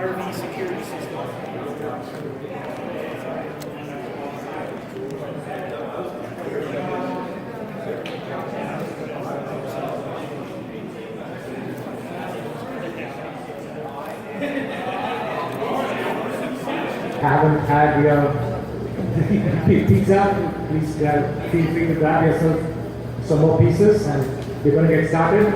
RV security system. Haven't had your pizza, please feel free to grab yourself some more pieces and we're going to get started.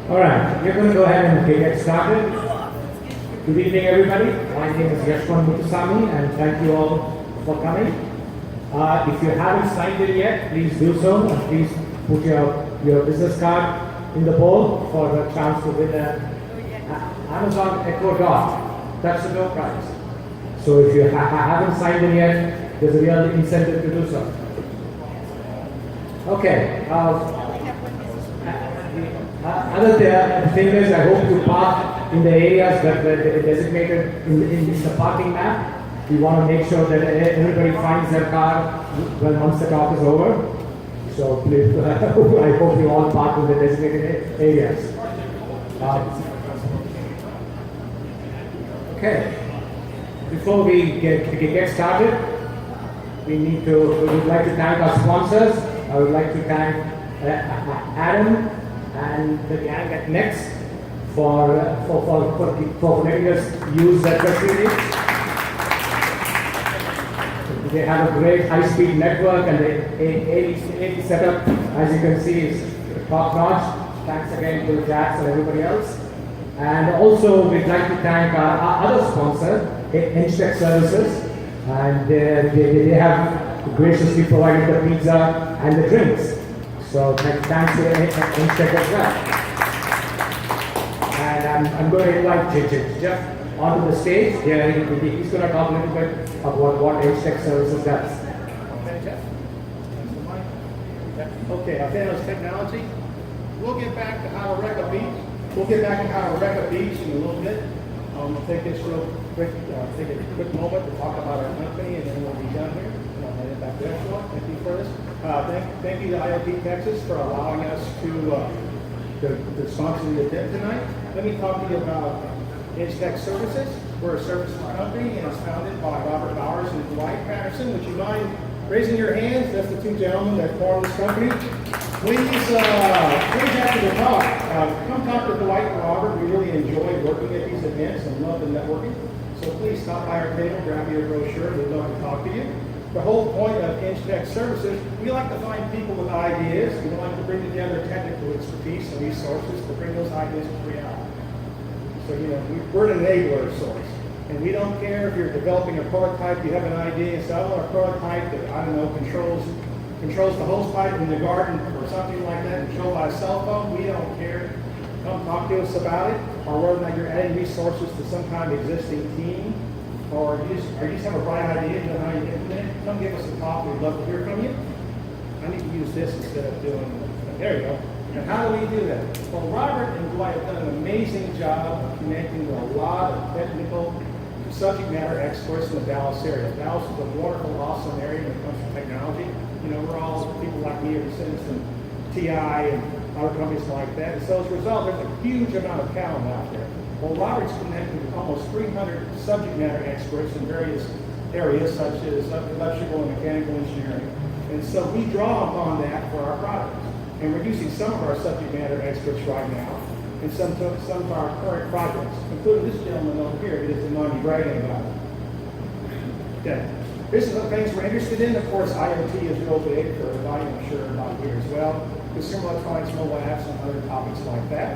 All right, we're going to go ahead and get started. Good evening, everybody. My name is Yashwan Muthusamy, and thank you all for coming. If you haven't signed in yet, please do so, and please put your business card in the bowl for the chance to win an Amazon Echo Dot. That's the door prize. So if you haven't signed in yet, there's a real incentive to do so. Okay. Other thing is, I hope you park in the areas that were designated in the parking map. We want to make sure that everybody finds their car once the talk is over. So please, I hope you all park in the designated areas. Okay. Before we get started, we would like to thank our sponsors. I would like to thank Adam and the gang at Next for letting us use that facility. They have a great high-speed network, and the AV setup, as you can see, is top-notch. Thanks again to Jax and everybody else. And also, we'd like to thank our other sponsor, Enchtech Services, and they have graciously provided the pizza and the drinks. So thanks to Enchtech as well. And I'm going to invite Jeff onto the stage. He's going to talk a little bit about what Enchtech Services does. Okay, Jeff. Okay, Altenos Technology. We'll get back to how to wreck a beach. In a little bit. We'll take this real quick, take a quick moment to talk about our company, and then we'll be done here. I'll hand it back to Yashwan. Thank you for this. Thank you to IoT Texas for allowing us to sponsor the event tonight. Let me talk to you about Enchtech Services. We're a services company, and it's founded by Robert Bowers and Dwight Patterson. Would you mind raising your hands? That's the two gentlemen that formed this company. Please after the talk, come talk to Dwight and Robert. We really enjoy working at these events and love the networking. So please stop by our table, grab your brochure. We'd love to talk to you. The whole point of Enchtech Services, we like to find people with ideas. We like to bring together technical expertise and resources to bring those ideas to reality. So, we're an enabler of sorts. And we don't care if you're developing a prototype, you have an idea, and say, I want a prototype that, controls the hose pipe in the garden or something like that, controlled by a cell phone. We don't care. Come talk to us about it. Or whether or not you're adding resources to some kind of existing team, or you just have a bright idea, you know how you implement it, come give us a talk. We'd love to hear from you. I need to use this instead of doing, there you go. And how do we do that? Well, Robert and Dwight have done an amazing job of connecting with a lot of technical subject matter experts in the Dallas area. Dallas is a wonderful, awesome area when it comes to technology. We're all people like me, descendants from TI and other companies like that. And so as a result, there's a huge amount of talent out there. Well, Robert's connected with almost 300 subject matter experts in various areas, such as electrical and mechanical engineering. And so we draw upon that for our products. And we're using some of our subject matter experts right now in some of our current projects, including this gentleman over here. He doesn't mind me bragging about it. Okay. This is the things we're interested in. Of course, IoT is real big for everybody, I'm sure about here as well. Consumer electronics, mobile apps, and other topics like that.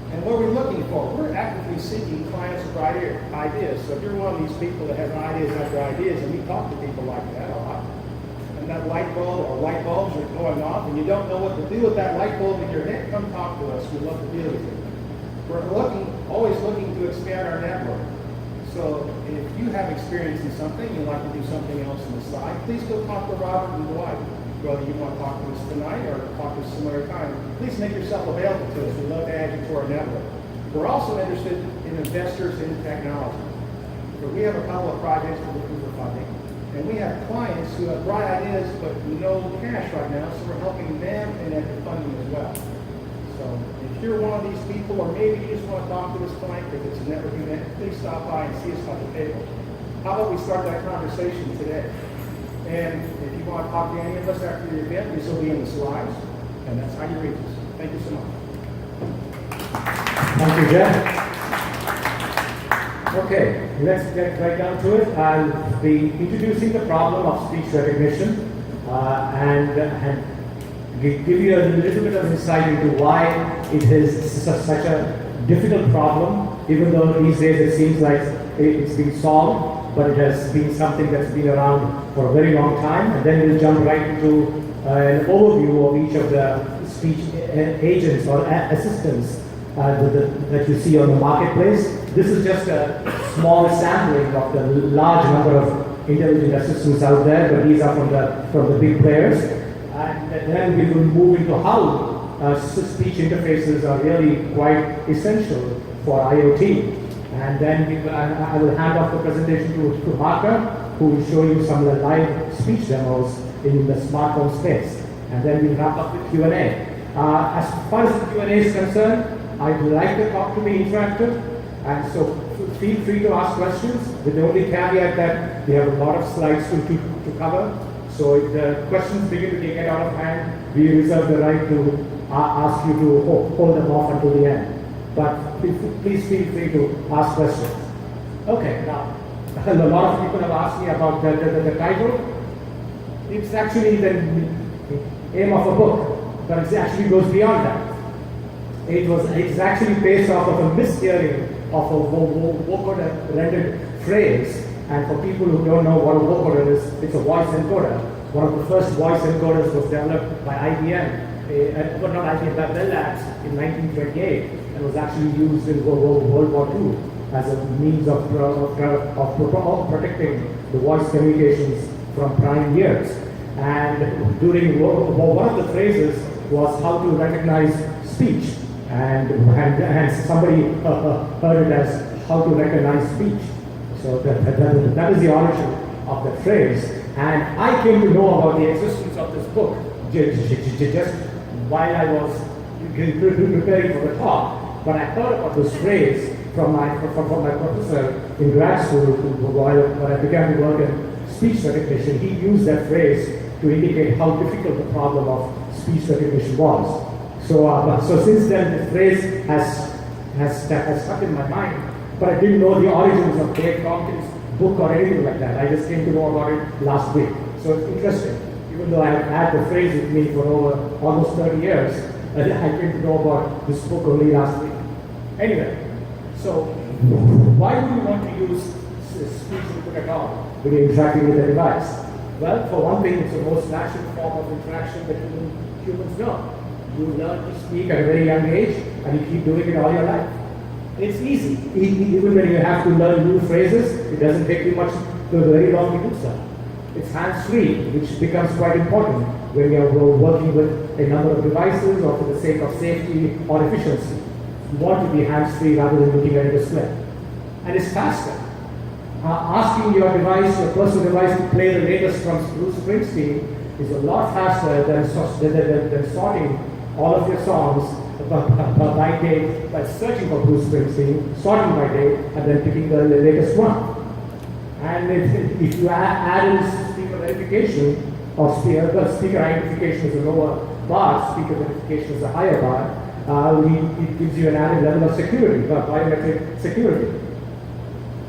And what we're looking for, we're actively seeking clients with ideas. So if you're one of these people that has ideas after ideas, and we talk to people like that a lot, and that light bulb or light bulbs are going off, and you don't know what to do with that light bulb in your head, come talk to us. We'd love to deal with you. We're always looking to expand our network. So if you have experience in something, you'd like to do something else on the side, please go talk to Robert and Dwight. Whether you want to talk to us tonight or talk to us some other time, please make yourself available to us. We'd love to add you to our network. We're also interested in investors in technology. So we have a couple of projects we're looking for funding. And we have clients who have bright ideas but no cash right now, so we're helping them and at the funding as well. So if you're one of these people, or maybe you just want to talk to this client because it's a networking event, please stop by and see us at the table. How about we start that conversation today? And if you want to talk to any of us after the event, this will be in the slides, and that's how you reach us. Thank you so much. Thank you, Jeff. Okay, let's get right down to it. I'll be introducing the problem of speech recognition and give you a little bit of insight into why it is such a difficult problem, even though these days it seems like it's been solved. But it has been something that's been around for a very long time. And then we'll jump right into an overview of each of the speech agents or assistants that you see on the marketplace. This is just a small sampling of the large number of intelligent assistants out there, but these are from the big players. And then we will move into how speech interfaces are really quite essential for IoT. And then I will hand off the presentation to Martha, who will show you some of the live speech demos in the smartphone space. And then we'll wrap up with Q&A. As far as the Q&A is concerned, I'd like the talk to be interactive. And so feel free to ask questions, with the only caveat that we have a lot of slides to cover. So if the questions begin to get out of hand, we reserve the right to ask you to hold them off until the end. But please feel free to ask questions. Okay, now, a lot of people have asked me about the title. It's actually the aim of a book, but it actually goes beyond that. It's actually based off of a mishearing of a vocoder rendered phrase. And for people who don't know what a vocoder is, it's a voice encoder. One of the first voice encoders was developed by IBM. But not IBM, but Bell Labs in 1928, and was actually used in World War II as a means of protecting the voice communications from prime years. And during one of the phrases was how to recognize speech, and somebody heard it as how to recognize speech. So that is the origin of the phrase. And I came to know about the existence of this book just while I was preparing for the talk, but I heard about this phrase from my professor in grad school when I began to work in speech recognition. He used that phrase to indicate how difficult the problem of speech recognition was. So since then, the phrase has stuck in my mind, but I didn't know the origins of Dave Tompkins' book or anything like that. I just came to know about it last week. So it's interesting. Even though I have had the phrase with me for over almost 30 years, I came to know about this book only last week. Anyway, so why do we want to use speech input at all when you're interacting with a device? Well, for one thing, it's the most natural form of interaction that humans know. You learn to speak at a very young age, and you keep doing it all your life. It's easy. Even when you have to learn new phrases, it doesn't take you very long to do so. It's hands-free, which becomes quite important when you're working with a number of devices or for the sake of safety or efficiency. You want to be hands-free rather than looking at a display. And it's faster. Asking your device, your personal device, to play the latest from Bruce Springsteen is a lot faster than sorting all of your songs by date, by searching for Bruce Springsteen, sorting by date, and then picking the latest one. And if you add in speaker verification, or speaker identification is a lower bar, speaker verification is a higher bar, it gives you an added level of security, biometric security.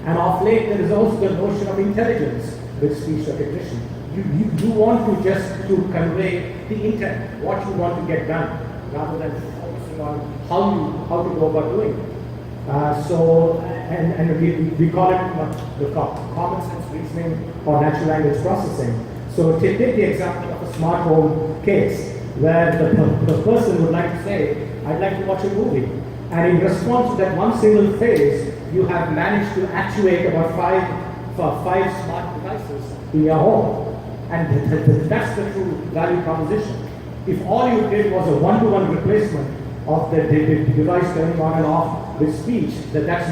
And of late, there is also the notion of intelligence with speech recognition. You want to just to convey the intent, what you want to get done, rather than focusing on how to go about doing it. We call it the common sense reasoning or natural language processing. So take the example of a smart home case where the person would like to say, I'd like to watch a movie. And in response to that one single phrase, you have managed to actuate about five smart devices in your home. And that's the true value proposition. If all you did was a one-to-one replacement of the device turning on and off with speech, that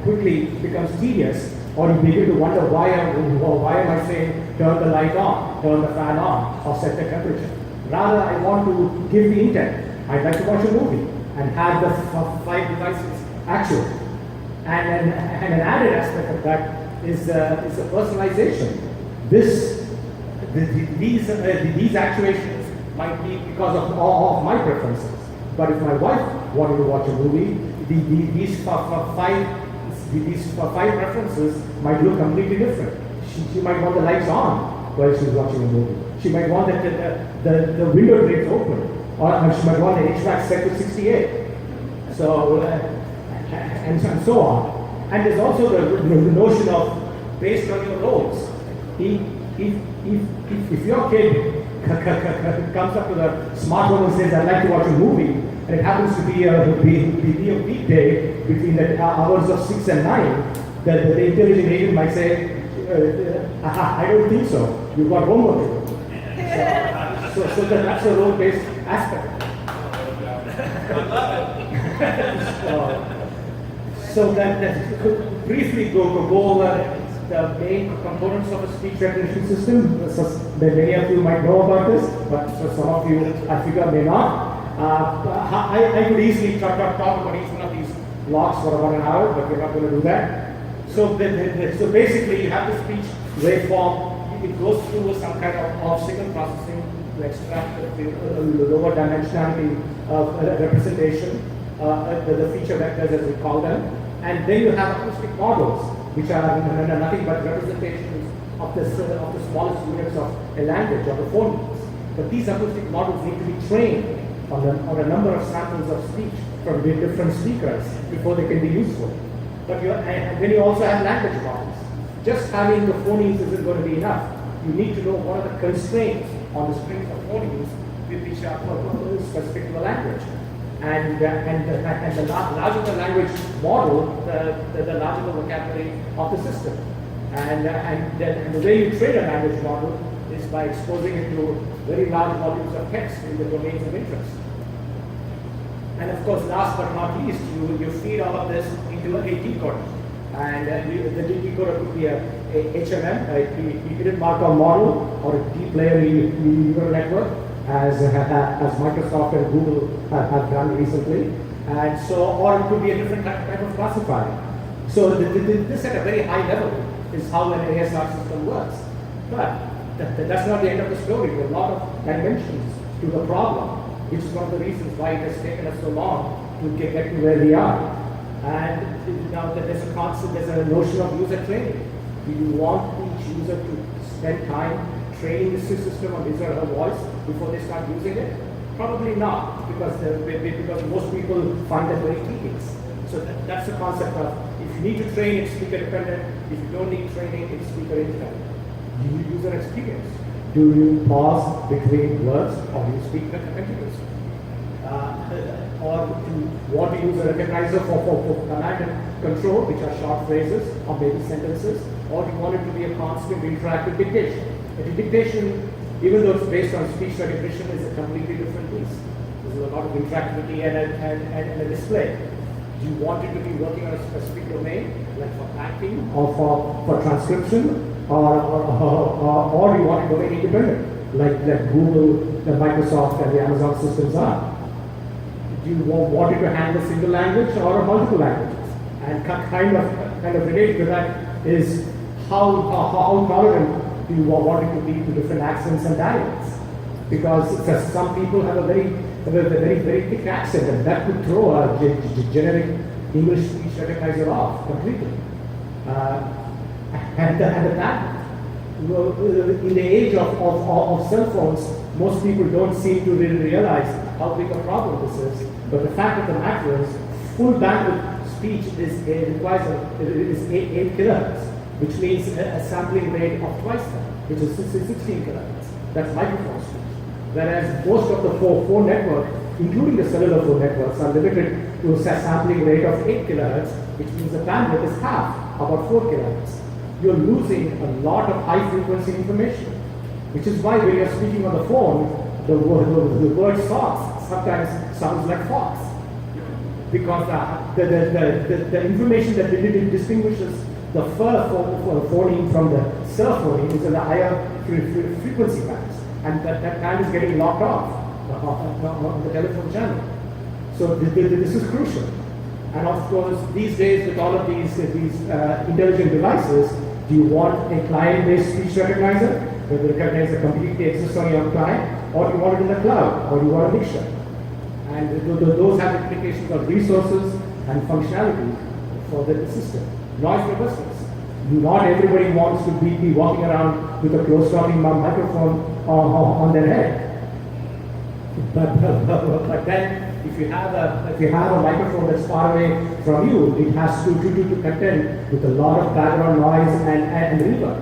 quickly becomes tedious, or you begin to wonder why am I saying turn the light on, turn the fan on, or set the temperature. Rather, I want to give the intent. I'd like to watch a movie and have the five devices actual. And an added aspect of that is the personalization. These actuations might be because of all of my preferences. But if my wife wanted to watch a movie, these five preferences might look completely different. She might want the lights on while she's watching a movie. She might want the window drapes open, or she might want the HVAC set to 68. So, and so on. And there's also the notion of based on your roles. If your kid comes up to the smart home and says, I'd like to watch a movie, and it happens to be a weekday between the hours of 6 and 9, the intelligent agent might say, I don't think so. You've got homework to do. So that's a role-based aspect. I love it. So that could briefly go over the main components of a speech recognition system. Many of you might know about this, but some of you, I figure, may not. I could easily talk about each one of these blocks for about an hour, but we're not going to do that. So basically, you have the speech waveform. It goes through some kind of signal processing to extract the lower dimensionality of representation, the feature vectors as we call them. And then you have acoustic models, which are nothing but representations of the smallest units of a language or the phonemes. But these acoustic models need to be trained on a number of samples of speech from the different speakers before they can be useful. But then you also have language models. Just having the phonemes isn't going to be enough. You need to know what are the constraints on the strings of phonemes which are specific to the language. And the larger the language model, the larger the vocabulary of the system. And the way you train a language model is by exposing it to very large volumes of text in the domains of interest. And of course, last but not least, you feed all of this into a decoder. And the decoder could be a HMM, a hidden Markov model, or a deep layer neural network, as Microsoft and Google have done recently. And so, or it could be a different type of classifier. So this at a very high level is how an ASR system works. But that's not the end of the story. There are a lot of dimensions to the problem, which is one of the reasons why it has taken us so long to get to where we are. And now that there's a notion of user training. Do you want each user to spend time training the system on his or her voice before they start using it? Probably not, because most people find that very tedious. So that's the concept of, if you need to train, it's speaker dependent. If you don't need training, it's speaker independent. Do you user experience? Do you pause between words, or do you speak continuously? Or do you want to use a recognizer for command and control, which are short phrases or maybe sentences, or do you want it to be a constant interactive dictation? A dictation, even though it's based on speech recognition, is a completely different piece. There's a lot of interactivity and a display. Do you want it to be working on a specific domain, like for typing or for transcription, or do you want it domain independent, like Google, the Microsoft, and the Amazon systems are? Do you want it to handle a single language or multiple languages? And kind of related to that is how tolerant do you want it to be to different accents and dialects? Because some people have a very thick accent, and that could throw a generic English speech recognizer off completely. And that, well, in the age of cell phones, most people don't seem to really realize how big a problem this is. But the fact of the matter is, full bandwidth speech is 8 kilohertz, which means a sampling rate of twice that, which is 16 kilohertz. That's microphone speech. Whereas most of the phone network, including the cellular phone networks, are limited to a sampling rate of 8 kilohertz, which means the bandwidth is half, about 4 kilohertz. You're losing a lot of high frequency information, which is why when you're speaking on the phone, the word fox sometimes sounds like fox. Because the information that distinguishes the phoneme from the cell phoneme is in the higher frequency bands, and that band is getting locked off on the telephone channel. So this is crucial. And of course, these days with all of these intelligent devices, do you want a client-based speech recognizer that will recognize the completely exists on your client, or do you want it in the cloud, or do you want a mixture? And those have implications of resources and functionality for the system. Noise robustness. Not everybody wants to be walking around with a close-talking microphone on their head. But then, if you have a microphone that's far away from you, it has to contend with a lot of background noise and reverb.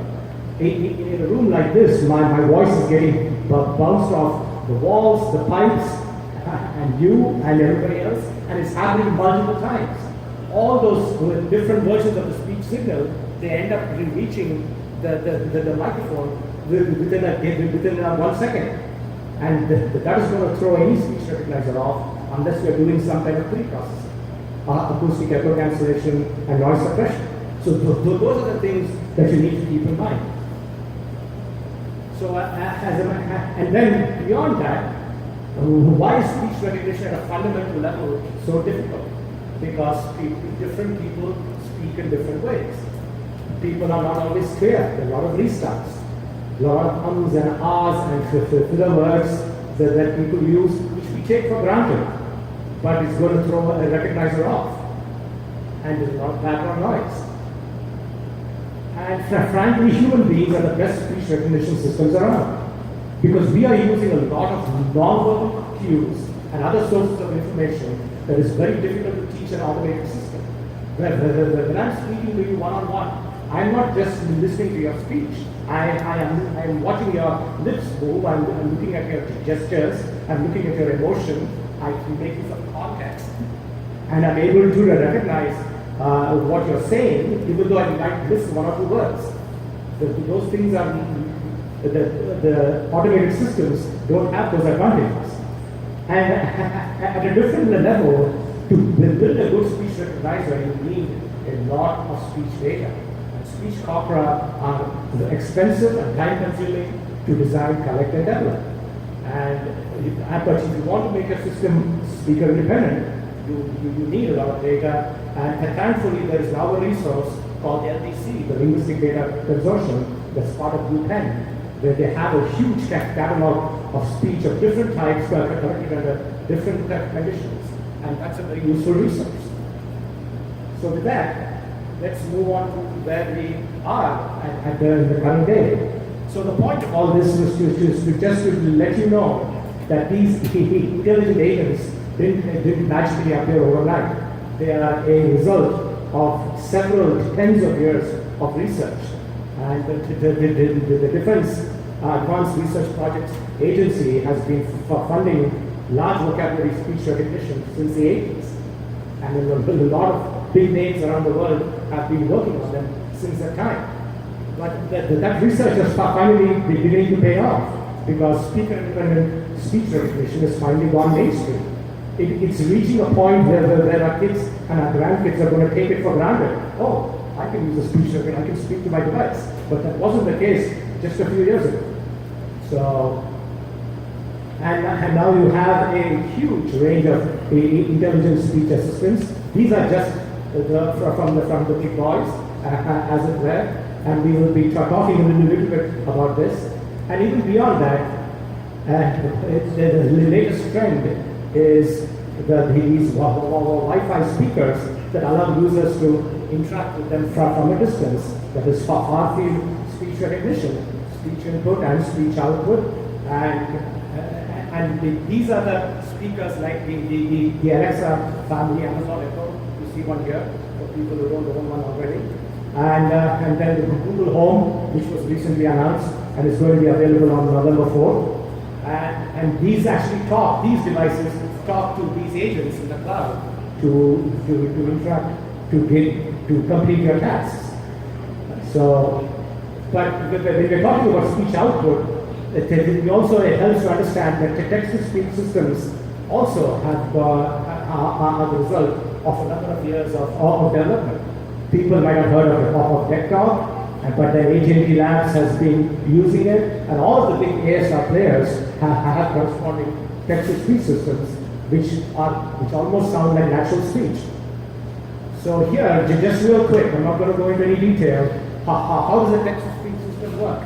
In a room like this, my voice is getting bounced off the walls, the pipes, and you and everybody else, and it's happening multiple times. All those different versions of the speech signal, they end up reaching the microphone within 1 second. And that is going to throw any speech recognizer off unless we are doing some kind of pre-processing, acoustic echo cancellation, and noise suppression. So those are the things that you need to keep in mind. So and then beyond that, why is speech recognition at a fundamental level so difficult? Because different people speak in different ways. People are not always clear. There are a lot of restarts, a lot of ums and ahs and filler words that people use, which we take for granted. But it's going to throw a recognizer off. And there's a lot of background noise. And frankly, human beings are the best speech recognition systems around. Because we are using a lot of non-verbal cues and other sources of information that is very difficult to teach an automated system. When I'm speaking to you one-on-one, I'm not just listening to your speech. I am watching your lips move, I'm looking at your gestures, I'm looking at your emotion, I can make use of context. And I'm able to recognize what you're saying, even though I might miss one or two words. Those things are, the automated systems don't have those advantages. And at a different level, to build a good speech recognizer, you need a lot of speech data. And speech corpora are expensive and time-consuming to design, collect, and develop. But if you want to make a system speaker independent, you need a lot of data. And thankfully, there is now a resource called LDC, the Linguistic Data Consortium, that's part of Blue Pen, where they have a huge catalog of speech of different types collected under different conditions. And that's a very useful resource. So with that, let's move on to where we are at the current day. So the point of all this is to just to let you know that these intelligent agents didn't magically appear overnight. They are a result of several tens of years of research. And the Defense Advanced Research Projects Agency has been funding large vocabulary speech recognition since the 80s. And a lot of big names around the world have been working on them since that time. But that research is finally beginning to pay off, because speaker-independent speech recognition has finally gone mainstream. It's reaching a point where our kids and our grandkids are going to take it for granted. Oh, I can use a speech recognition, I can speak to my device. But that wasn't the case just a few years ago. So, and now you have a huge range of intelligent speech assistants. These are just from the big boys, as it were. And we will be talking a little bit about this. And even beyond that, the latest trend is these Wi-Fi speakers that allow users to interact with them from a distance. That is far field speech recognition, speech input and speech output, and these are the speakers like the Alexa family, Amazon Echo. You see one here for people who don't own one already, and then the Google Home, which was recently announced and is going to be available on November 4th. And these actually talk, these devices talk to these agents in the cloud to interact, to complete your tasks. So, but when we're talking about speech output, it also helps to understand that the text-to-speech systems also are the result of a number of years of development. People might have heard of DeckTalk, but the AT&T Labs has been using it, and all of the big ASR players have corresponding text-to-speech systems, which almost sound like natural speech. So here, just real quick, I'm not going to go into any detail. How does a text-to-speech system work?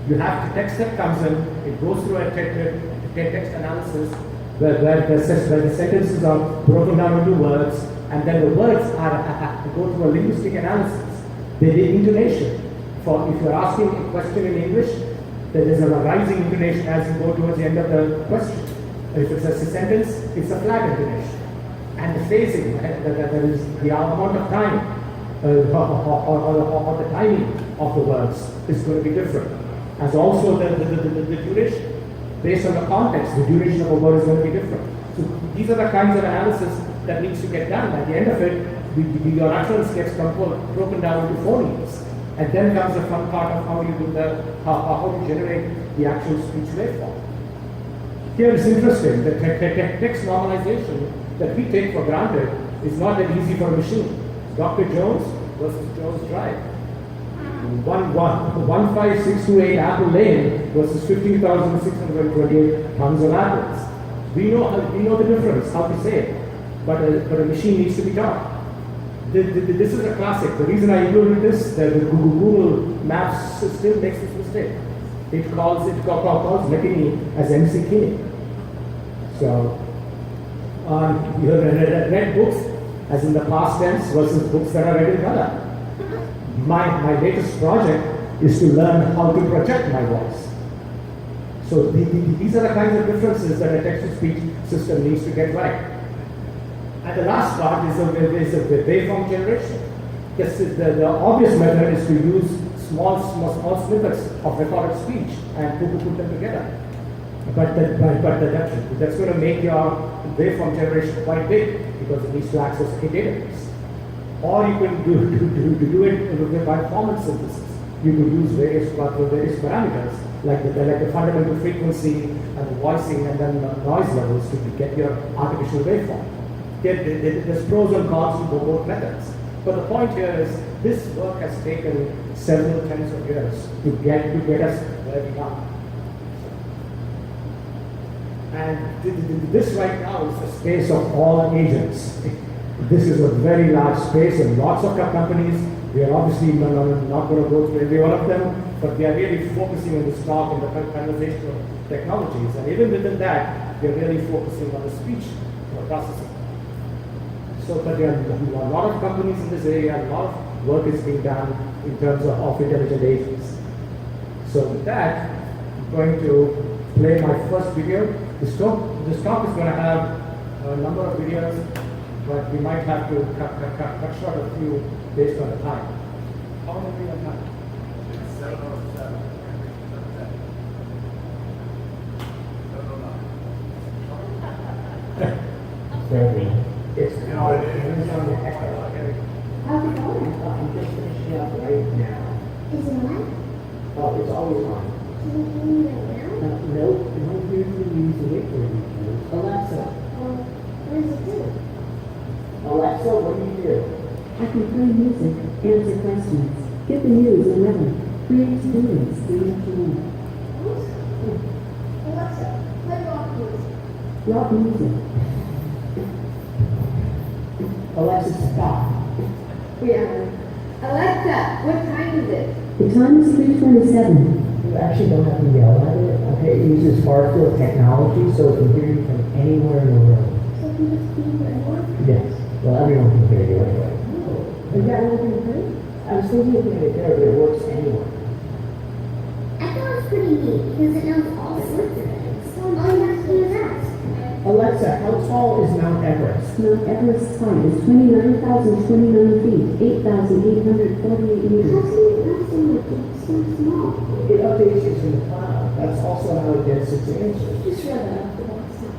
You have the text that comes in, it goes through a text analysis where the sentences are broken down into words, and then the words go through a linguistic analysis. The intonation. For if you're asking a question in English, there is a rising intonation as you go towards the end of the question. If it's a sentence, it's a flat intonation. And the phrasing, that is the amount of time or the timing of the words is going to be different. As also the duration. Based on the context, the duration of a word is going to be different. So these are the kinds of analysis that needs to get done. At the end of it, your utterance gets broken down into phonemes. And then comes the fun part of how you do how you generate the actual speech waveform. Here it's interesting that text normalization that we take for granted is not that easy for a machine. Dr. Jones versus Jones Drive. 15628 Apple Lane versus 15,628 tons of apples. We know the difference, how to say it, but a machine needs to be taught. This is a classic. The reason I included this, that Google Maps still makes this mistake. It calls McKinney as MC Kinney. So, you have read books as in the past tense versus books that are read in color. My latest project is to learn how to project my voice. So these are the kinds of differences that a text-to-speech system needs to get right. And the last part is the waveform generation. The obvious method is to use small snippets of recorded speech and put them together. But that's going to make your waveform generation quite big because it needs to access a database. Or you can do it by format synthesis. You could use various parameters like the fundamental frequency and the voicing and then noise levels to get your artificial waveform. There's pros and cons to both methods. But the point here is this work has taken several tens of years to get us where we are. And this right now is the space of all agents. This is a very large space and lots of companies. We are obviously not going to go through every one of them, but we are really focusing on this talk and the conversational technologies. And even within that, we are really focusing on the speech processing. So, but there are a lot of companies in this area, a lot of work is being done in terms of intelligent agents. So with that, I'm going to play my first video. This talk is going to have a number of videos, but we might have to cut short a few based on the time. How many do we have time? 7 or 7. 7. It's on the echo. How's it going? I'm just finishing up right now. Is it on? Oh, it's always on. Can you hear me right now? Nope, you don't usually use the wait for Alexa. What does it do? Alexa, what do you do? I can play music, answer questions, get the news and weather, create stories, day after day. Alexa, play rock music. Rock music. Alexa, stop. Yeah. Alexa, what time is it? The time is 3:27. You actually don't have to yell at it. Okay, it uses far field technology, so it can hear you from anywhere in the room. So can can just be whatever. Yes. Well, everyone can hear you anyway. Is that what you heard? I was thinking of it there, but it works anyway. Echo is pretty neat because it knows all sorts of things. So all you have to do is ask. Alexa, how tall is Mount Everest? Mount Everest's height is 29,029 feet, 8,848 How meters. can you ask them to get so small? It updates you from the cloud. That's also how it gets its answers. Just shut up the box now.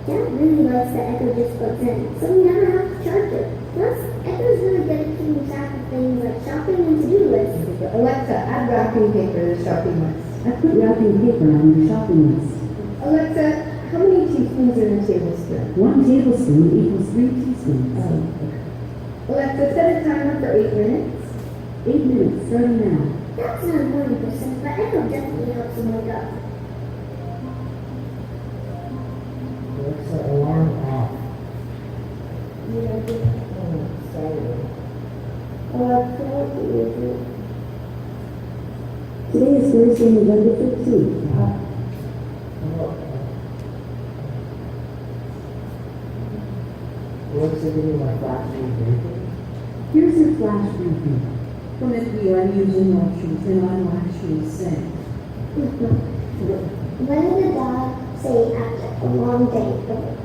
Dad really likes that Echo just plugs in, so we never have to charge it. Plus, Echo's really good at keeping track of things like shopping and to-do lists. Alexa, add wrapping paper to the shopping list. I put wrapping paper on your shopping list. Alexa, how many teaspoons are in a tablespoon? 1 tablespoon equals 3 teaspoons. Alexa, set a timer for 8 minutes. 8 minutes, starting now. That's not a morning person, but Echo definitely helps him wake up. Alexa, alarm off. Alexa, what do you do? Today is Thursday, November 15th. Alexa, give me my flash briefing. Here's your flash briefing. Come at me, I'm using my shoes and I'm actually saying. When did Dad say after a long day of work?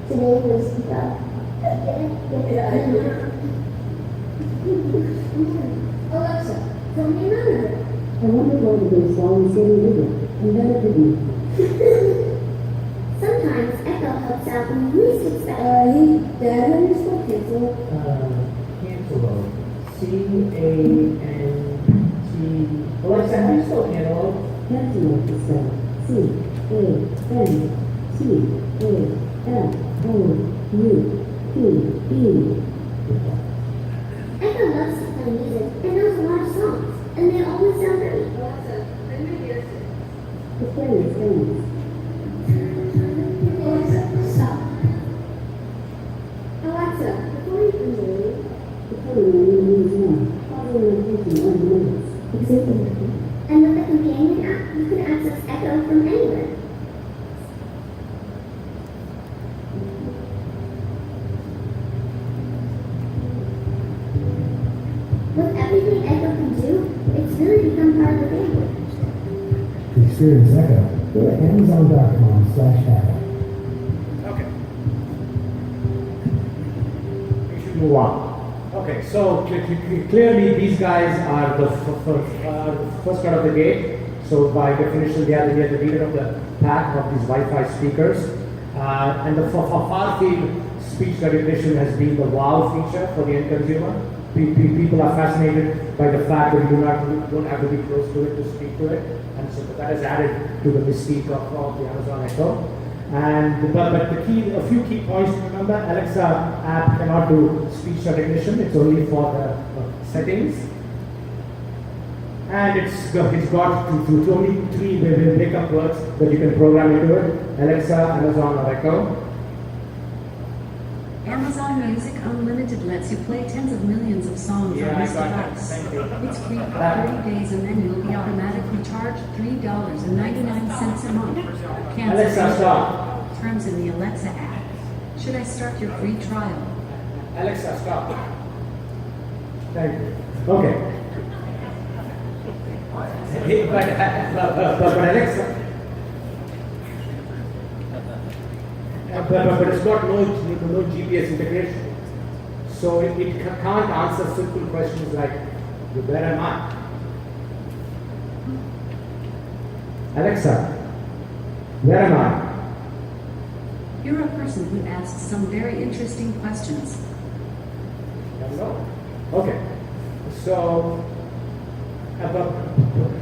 Today was Alexa, tell me another. I wondered why the baseball was getting bigger, and then it didn't. Sometimes Echo helps out when you least expect it. Dad, how do you spell cancel? Cantaloupe. C-A-N-T. Alexa, how do you spell cantaloupe? Cantaloupe is spelled C-A-N-T-A-L-O-U-P-E. Echo loves to play music and knows a lot of songs, and they always sound great. The play is famous. Alexa, stop. Alexa, before you continue, The play will use one. Follow your attention on the minutes. exactly. And with the companion app, you can access Echo from anywhere. With everything Echo can do, it's really become part of the family. To experience Echo, go to Amazon.com/Echo. Okay. We should move on. Okay, so clearly these guys are the first out of the gate. So by definition, they are the leader of the pack of these Wi-Fi speakers. And the far-field speech recognition has been the wow feature for the end consumer. People are fascinated by the fact that you don't have to be close to it to speak to it, and so that has added to the mystique of the Amazon Echo. And but a few key points to remember: Alexa app cannot do speech recognition; it's only for the settings. And it's got only 3 breakup words that you can program into it: Alexa, Amazon, or Echo. Amazon Music Unlimited lets you play tens of millions of songs Yeah, on I this got that. device. Thank you. It's free for 30 days and then you'll be automatically charged $3.99 a month. Alexa, stop. Terms in the Alexa app. Should I start your free trial? Alexa, stop. Thank you. Okay. But Alexa. But it's got no GPS integration. So it can't answer simple questions like, where am I? Alexa, where am I? You're a person who asks some very interesting questions. No. Okay. So,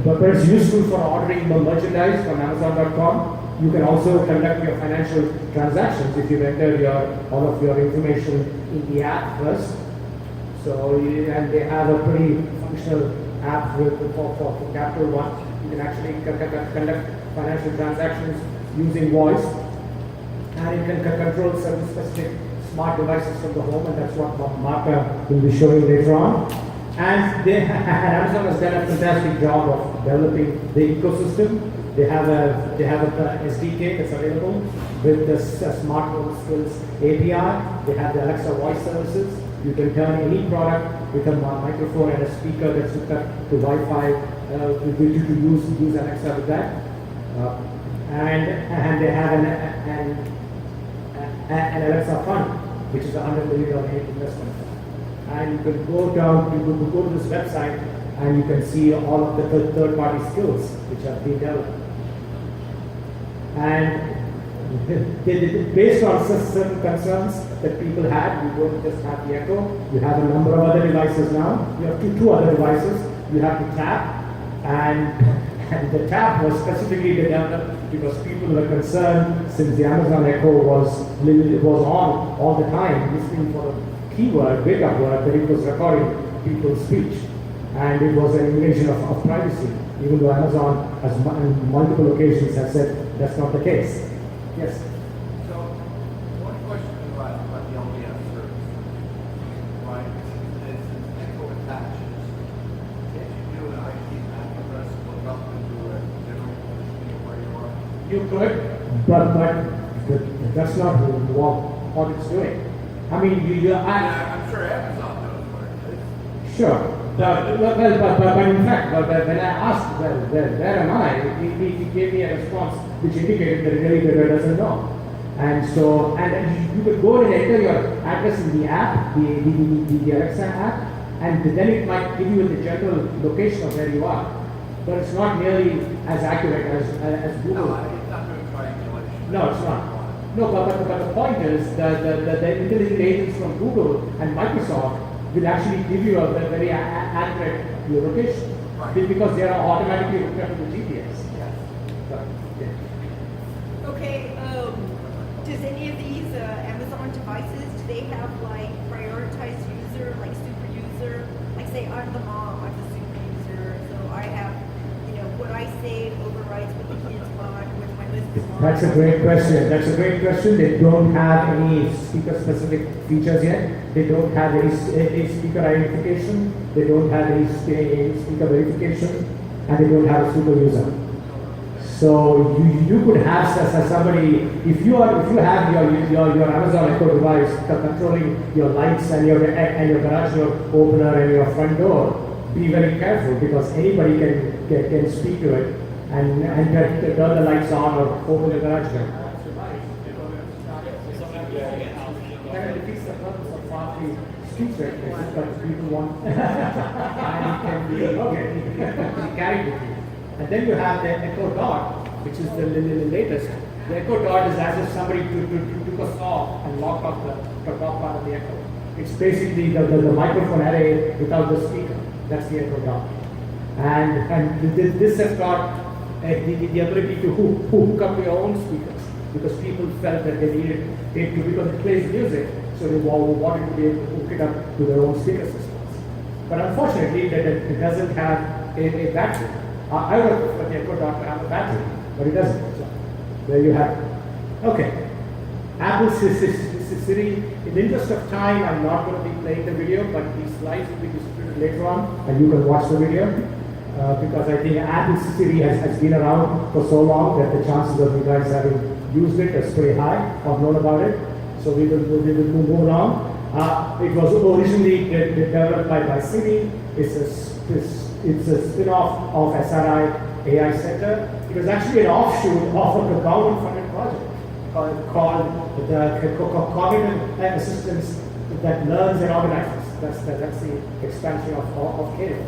but it's useful for ordering merchandise from Amazon.com. You can also conduct your financial transactions if you enter all of your information in the app first. So, and they have a pretty functional app for Capital One. You can actually conduct financial transactions using voice, and it can control certain specific smart devices from the home, and that's what Martha will be showing later on. And Amazon has done a fantastic job of developing the ecosystem. They have a SDK that's available with the Smart Home Skills API. They have the Alexa voice services. You can turn any product with a microphone and a speaker that's hooked up to Wi-Fi to use Alexa with that. And they have an Alexa fund, which is a $100 million investment fund. And you can go to this website and you can see all of the third-party skills which have been developed. And based on certain concerns that people had, you don't just have the Echo, you have a number of other devices now. You have two other devices. You have the Tab, and the Tab was specifically developed because people were concerned since the Amazon Echo was on all the time, listening for a keyword, wake-up word, that it was recording people's speech. And it was an invasion of privacy, even though Amazon, on multiple occasions, has said that's not the case. Yes? So, one question about the LBS service, right? It's Echo attaches. Can't you do an IP MAC address, look up into a general, where you are? You could, but that's not what it's doing. I mean, I'm sure Amazon knows where it is. Sure. But in fact, when I asked, where am I, he gave me a response which indicated that really the doesn't know. And so, and you could go and enter your address in the app, the Alexa app, and then it might give you the general location of where you are. But it's not nearly as accurate as Google. No, it's not doing triangulation. No, it's not. No, but the point is the intelligent agents from Google and Microsoft will actually give you a very accurate location. Right. Because they are automatically hooked up to the GPS. Yes. But, yeah. Okay, does any of these Amazon devices, do they have like prioritized user, like super user? Like say I'm the mom, I'm the super user, so I have, what I say overrides what the kids want, what my husband wants. That's a great question. They don't have any speaker-specific features yet. They don't have any speaker identification. They don't have any speaker verification, and they don't have a super user. So you could have somebody, if you have your Amazon Echo device controlling your lights and your garage door opener and your front door, be very careful because anybody can speak to it and turn the lights on or open the garage door. That defeats the purpose of far-free speech recognition, but people want and it can be carried with you. And then you have the Echo Dot, which is the latest. The Echo Dot is as if somebody took a saw and locked off the top part of the Echo. It's basically the microphone array without the speaker. That's the Echo Dot. And this has got the ability to hook up your own speakers because people felt that they needed it to, because it plays music, so they wanted to be able to hook it up to their own speaker systems. But unfortunately, it doesn't have a battery. I would have preferred the Echo Dot to have a battery, but it doesn't. So there you have it. Okay. Apple Siri. In the interest of time, I'm not going to be playing the video, but these slides will be distributed later on, and you can watch the video. Because I think Apple Siri has been around for so long that the chances of you guys having used it is pretty high or known about it. So we will move along. It was originally developed by Siri. It's a spin-off of SRI AI Center. It was actually an offshoot of a government-funded project called the Cognitive Assistance that learns and organizes. That's the expansion of CADO.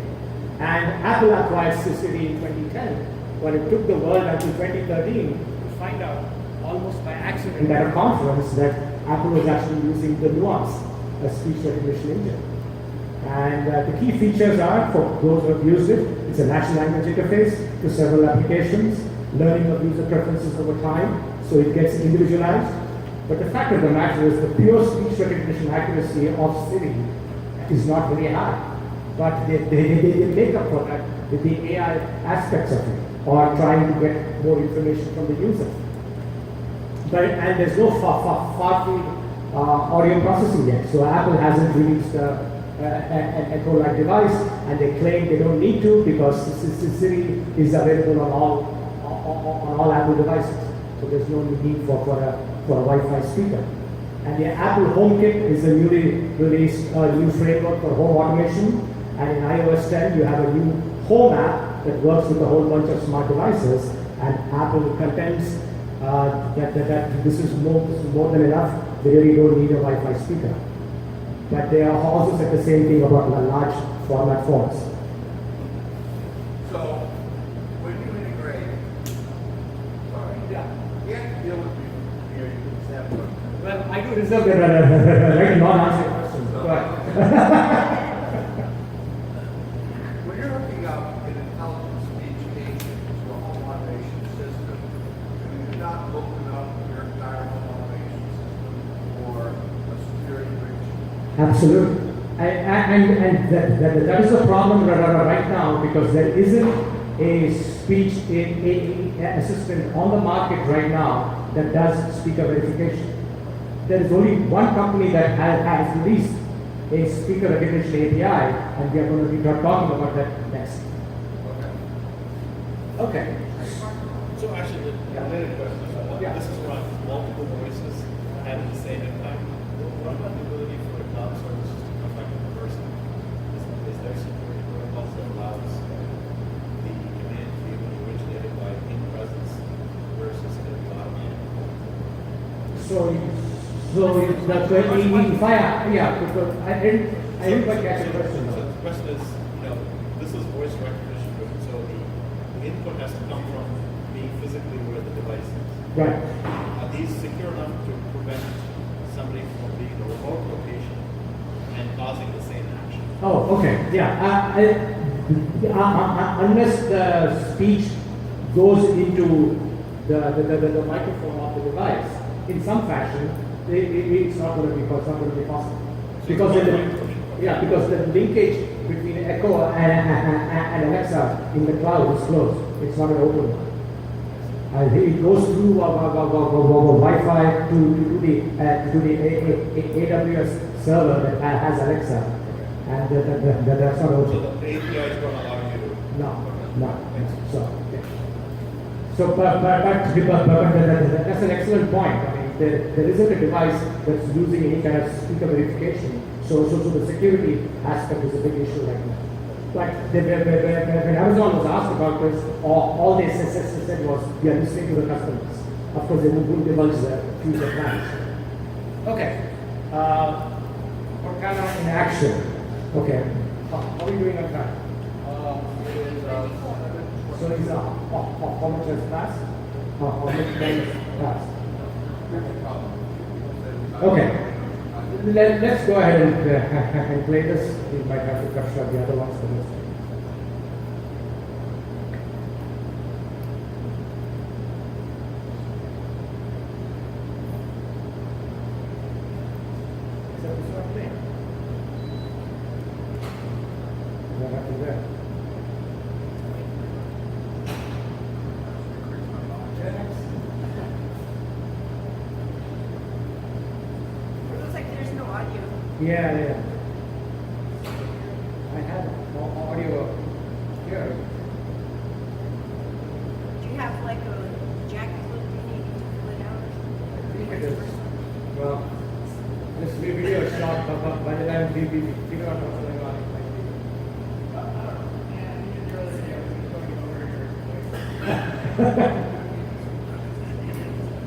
And Apple acquired Siri in 2010, but it took the world until 2013 to find out, almost by accident at a conference, that Apple was actually using the Nuance, a speech recognition engine. And the key features are, for those who have used it, it's a natural language interface to several applications, learning of user preferences over time, so it gets individualized. But the fact of the matter is the pure speech recognition accuracy of Siri is not very high. But they make up for that with the AI aspects of it, or trying to get more information from the user. And there's no far-field audio processing yet, so Apple hasn't released an Echo-like device, and they claim they don't need to because Siri is available on on all Apple devices. So there's no need for a Wi-Fi speaker. And the Apple HomeKit is a newly released new framework for home automation. And in iOS 10, you have a new home app that works with a whole bunch of smart devices. And Apple contends that this is more than enough. They really don't need a Wi-Fi speaker. But they are also said the same thing about large format phones. So, when you integrate, sorry, you have to deal with people here, you can say, Well, I do reserve the right to not answer your questions. Go ahead. when you're hooking up an intelligent speech agent to a home automation system, you're not looking up your entire home automation system or a security breach. Absolutely. And that is a problem right now because there isn't a speech assistant on the market right now that does speaker verification. There is only one company that has released a speaker recognition API, and we are going to be talking about that next. Okay. So actually, the related question, this is run multiple voices having the same impact. What about the ability for the cloud services to come back in person? Is there security protocols that allows the command to be originated by in-presence versus in the cloud? So that's where if because I didn't quite catch the question. So the question is, this is voice recognition driven, so the input has to come from being physically where the device is. Right. Are these secure enough to prevent somebody from being in a remote location and causing the same action? Oh, okay. Yeah. Unless the speech goes into the microphone of the device in some fashion, it's not going to be possible. Because the linkage between Echo and Alexa in the cloud is closed. It's not an open one. It goes through Wi-Fi to the AWS server that has Alexa, and that's not open. So the API is going to allow you to. No. So, but that's an excellent point. I mean, there isn't a device that's using any kind of speaker verification. So the security aspect is a big issue right now. But when Amazon was asked about this, all they said was, we are listening to the customers. Of course, they wouldn't divulge their future plans. Okay. Cortana in action. Okay. How are we doing on time? So it's how much has passed? How much time has passed? Okay. Let's go ahead and play this. We might have to cut short the other ones for this. Except it's not playing. What happened there? Yeah. I have audio here. Do you have like a jack clip you need to pull it out? I think it is. Well, this video is short, but by the time we figure out what's going on, it might be.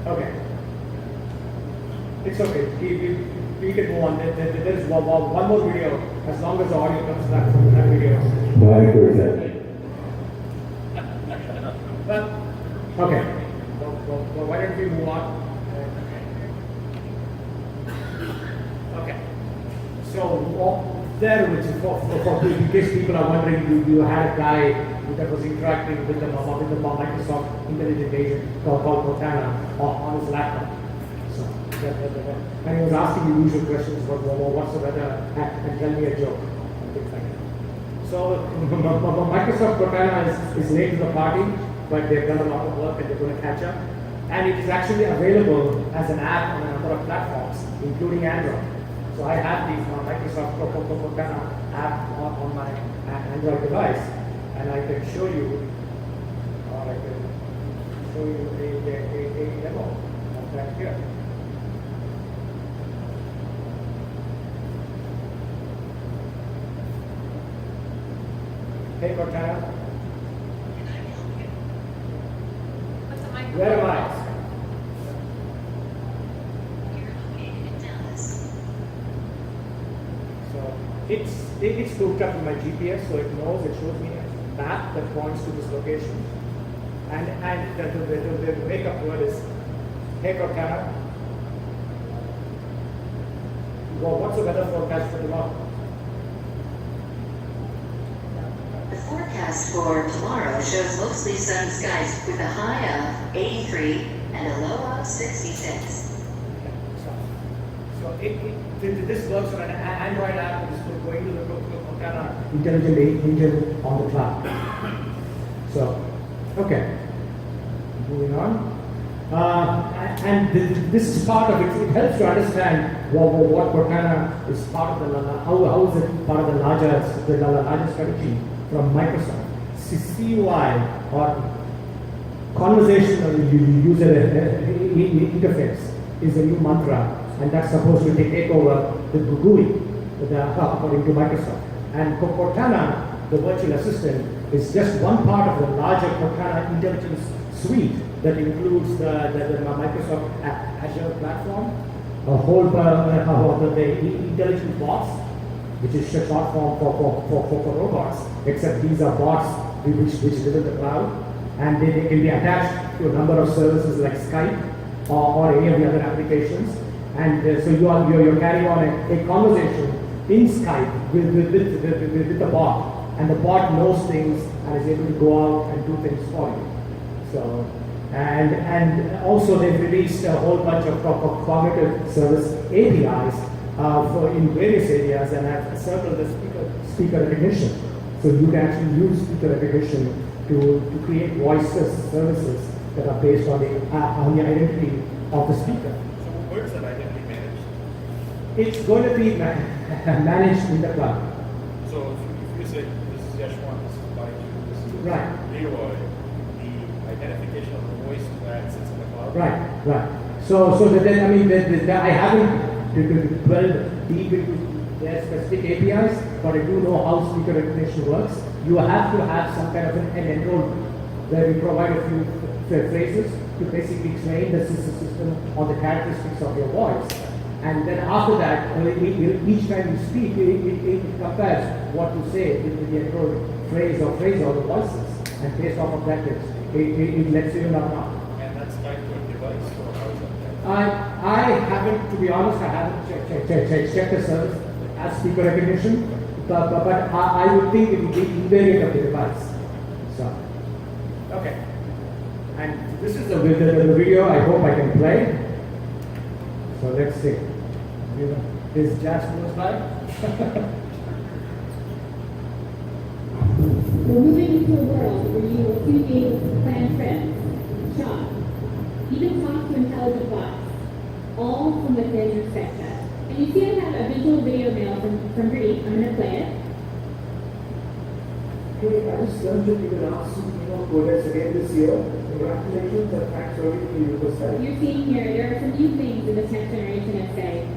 Okay. It's okay. We can move on. There is one more video. As long as the audio comes back from that video. Okay. Well, why don't we move on? Okay. So there, which is for in case people are wondering, you had a guy that was interacting with the Microsoft Intelligent Agent called Cortana on his laptop. And he was asking the usual questions about what's the weather and tell me a joke and things like that. So Microsoft Cortana is late to the party, but they've done a lot of work and they're going to catch up. And it is actually available as an app on a number of platforms, including Android. So I have the Microsoft Cortana app on my Android device, and I can show you, or I can show you a demo of that here. Hey Cortana, where am I? So it's hooked up to my GPS, so it knows, it shows me a map that points to this location. And the wake-up word is, hey Cortana, well, what's the weather forecast for tomorrow? The forecast for tomorrow shows mostly sunny skies with a high of 83 and a low of 66. So this works on an Android app that is going to the Cortana intelligent engine on the cloud. So, okay, moving on. And this is part of it. It helps to understand what Cortana is part of the how is it part of the larger strategy from Microsoft. CUI or conversational user interface is a new mantra, and that's supposed to take over the GUI, according to Microsoft. And Cortana, the virtual assistant, is just one part of the larger Cortana intelligence suite that includes the Microsoft Azure platform, a whole of the intelligent bots, which is short form for robots, except these are bots which live in the cloud, and they can be attached to a number of services like Skype or any of the other applications. And so you're carrying on a conversation in Skype with the bot, and the bot knows things and is able to go out and do things for you. So, and also they've released a whole bunch of cognitive service APIs for in various areas, and have circled the speaker recognition. So you can actually use speaker recognition to create voice services that are based on the identity of the speaker. So where is that identity managed? It's going to be managed in the cloud. So if you say this is Yeshwan, this is Baiju, this is Right. Leroy, the identification of the voice that sits in the cloud. Right. So then I mean I haven't dwelled deep into their specific APIs, but I do know how speaker recognition works. You have to have some kind of an enrollment where we provide a few phrases to basically train the system on the characteristics of your voice. And then after that, each time you speak, it compares what you say with the enrolled phrase or the voices. And based off of that, it lets you know. And that's tied to a device, or how is that? I haven't, to be honest, I haven't checked the service as speaker recognition, but I would think it would be invariant of the device. So, okay. And this is the video I hope I can play. So let's see. Is Jazz moves by? We're moving into a world where you will soon be able to plan trips, shop, even talk to intelligent bots, all from within your SkyChat. And you see I have a visual video mail from Greek. I'm going to play it. Hey, I just learned that you can ask coders again this year. Congratulations, and thanks for everything you just said. You're seeing here, there are some new things in this next generation of Skype.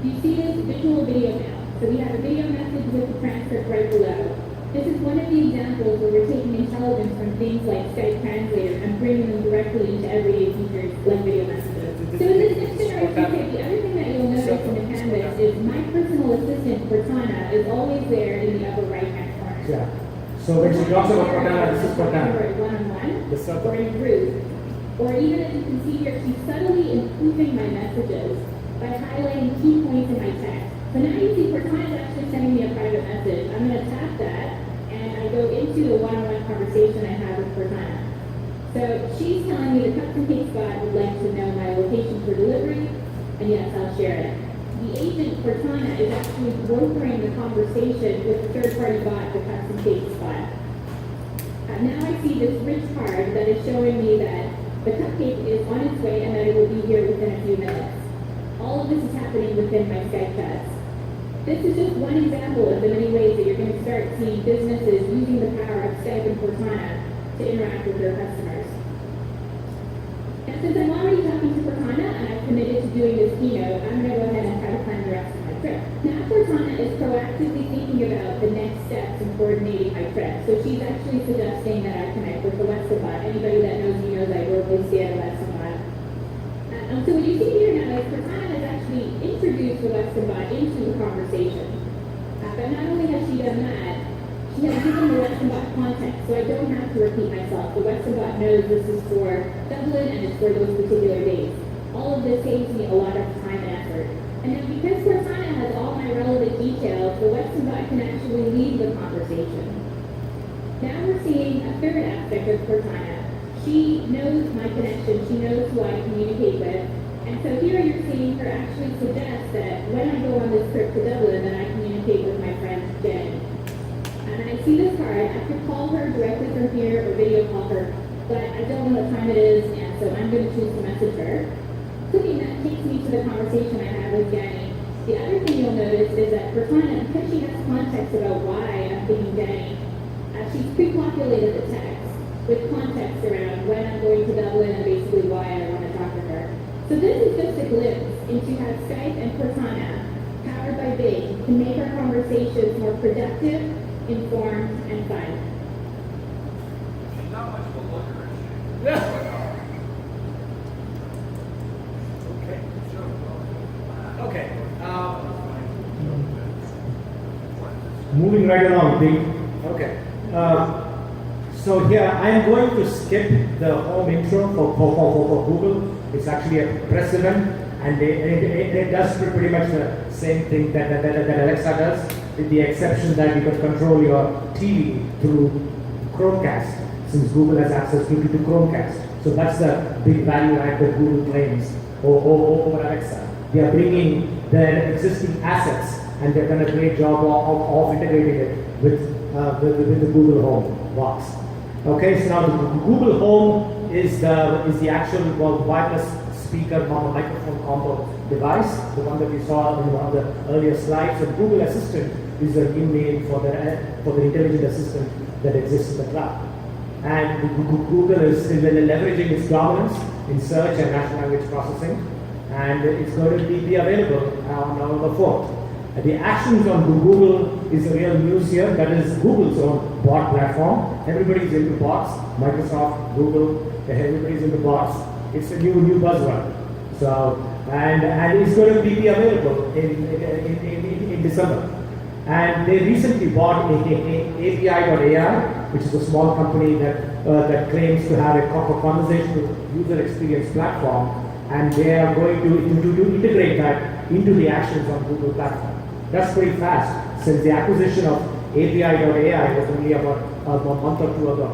You see this visual video mail. So we have a video message with the transcript right below. This is one of the examples where we're taking intelligence from things like Skype Translator and bringing them directly into everyday features like video messages. So in this next generation Skype, the other thing that you'll notice in the canvas is my personal assistant, Cortana, is always there in the upper right-hand corner. Yeah. So when she talks about Cortana, this is Cortana. One-on-one, The circle. or in group, or even as you can see here, she's subtly improving my messages by highlighting key points in my text. So now you see Cortana is actually sending me a private message. I'm going to tap that, and I go into the one-on-one conversation I have with Cortana. So she's telling me the custom cake spot would like to know my location for delivery, and yes, I'll share it. The agent Cortana is actually brokering the conversation with the third-party bot, the custom cake spot. Now I see this rich card that is showing me that the cupcake is on its way and that it will be here within a few minutes. All of this is happening within my Skype chats. This is just one example of the many ways that you're going to start seeing businesses using the power of Skype and Cortana to interact with their customers. since I'm already talking to Cortana and I've committed to doing this keynote, I'm going to go ahead and try to plan the rest of my trip. Now Cortana is proactively thinking about the next steps in coordinating my trip. So she's actually suggesting that I connect with the Westabot. Anybody that knows me knows I really stay at Westabot. So what you see here now is Cortana has actually introduced the Westabot into the conversation. But not only has she done that, she has given the Westabot context, so I don't have to repeat myself. The Westabot knows this is for Dublin and it's for those particular days. All of this saves me a lot of time and effort. And then because Cortana has all my relevant details, the Westabot can actually lead the conversation. Now we're seeing a third aspect of Cortana. She knows my connection, she knows who I communicate with, and so here you're seeing her actually suggest that when I go on this trip to Dublin, that I communicate with my friend Jenny. And I see this card, I could call her directly from here or video call her, but I don't know what time it is, and so I'm going to choose to message her. Clicking that takes me to the conversation I had with Jenny. The other thing you'll notice is that Cortana, because she has context about why I'm thinking Jenny, she's pre-populated the text with context around when I'm going to Dublin and basically why I want to talk to her. So this is just a glimpse into how Skype and Cortana, powered by Bing, can make our conversations more productive, informed, and fun. She's not much of a looker, is she? Okay. Moving right along, okay. So here I am going to skip the home intro for Google. It's actually a press event, and it does pretty much the same thing that Alexa does, with the exception that you can control your TV through Chromecast, since Google has access to Chromecast. So that's the big value add that Google claims over Alexa. They are bringing their existing assets, and they've done a great job of integrating it with the Google Home box. Okay, so now the Google Home is the actual wireless speaker microphone combo device, the one that we saw in one of the earlier slides. And Google Assistant is the new name for the intelligent assistant that exists in the cloud. And Google is leveraging its dominance in search and natural language processing, and it's going to be available on November 4th. The actions on Google is the real news here. That is Google's own bot platform. Everybody's into bots. Microsoft, Google, everybody's into bots. It's a new buzzword. So and it's going to be available in December. And they recently bought API.ai, which is a small company that claims to have a conversational user experience platform, and they are going to integrate that into the actions on Google platform. That's pretty fast, since the acquisition of API.ai was only about a month or two ago.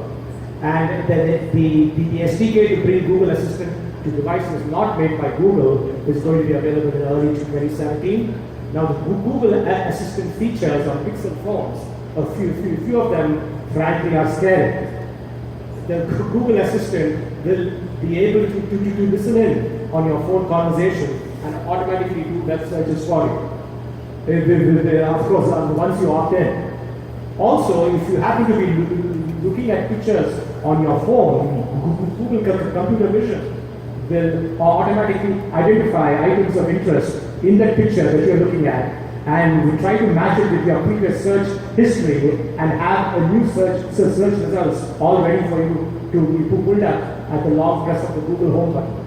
And the SDK to bring Google Assistant to devices not made by Google is going to be available in early 2017. Now the Google Assistant features on Pixel phones, a few of them frankly are scary. The Google Assistant will be able to listen in on your phone conversation and automatically do web searches for you. Of course, once you opt in. Also, if you happen to be looking at pictures on your phone, Google Computer Vision will automatically identify items of interest in that picture that you're looking at, and we try to match it with your previous search history and have a new search results all ready for you to be pulled up at the long press of the Google Home button.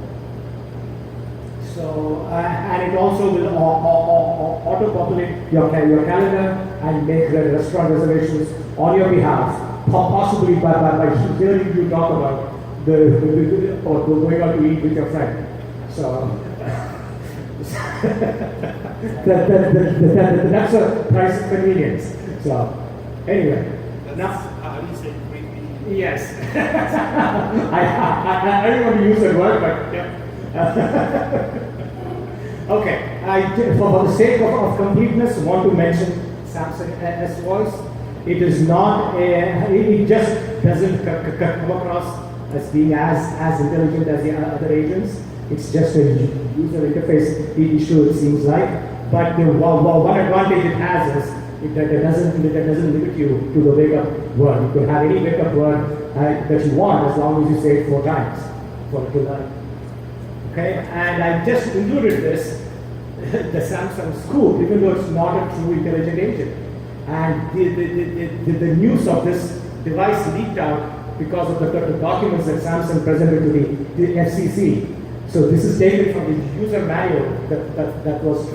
So, and it also will auto-populate your calendar and make the restaurant reservations on your behalf, possibly by hearing you talk about or going out to eat with your friend. So, that's a price of convenience. So, anyway. Now, how do you say creepy? Yes. I don't want to use that word, but yeah. Okay, for the sake of completeness, want to mention Samsung S Voice. It is not it just doesn't come across as being as intelligent as the other agents. It's just a user interface issue, it seems like. But the one advantage it has is that it doesn't limit you to the wake-up word. You can have any wake-up word that you want as long as you say it 4 times for it to learn. Okay, and I just included this, the Samsung Scoop, even though it's not a true intelligent agent. And the news of this device leaked out because of the documents that Samsung presented to the FCC. So this is taken from the user manual that was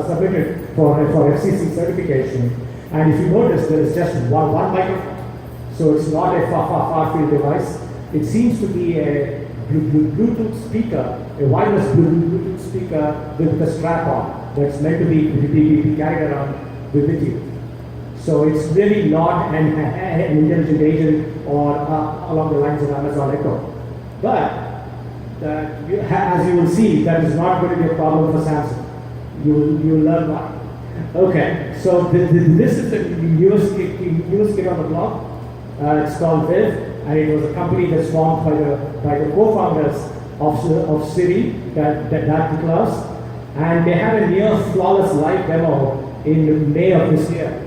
submitted for FCC certification. And if you notice, there is just one microphone. So it's not a far-field device. It seems to be a Bluetooth speaker, a wireless Bluetooth speaker with a strap on that's meant to be carried around with you. So it's really not an intelligent agent or along the lines of Amazon Echo. But as you will see, that is not going to be a problem for Samsung. You will learn why. Okay, so this is the newest kid on the block. It's called Viv, and it was a company that's formed by the co-founders of Siri, that Klaus, and they had a near flawless live demo in May of this year.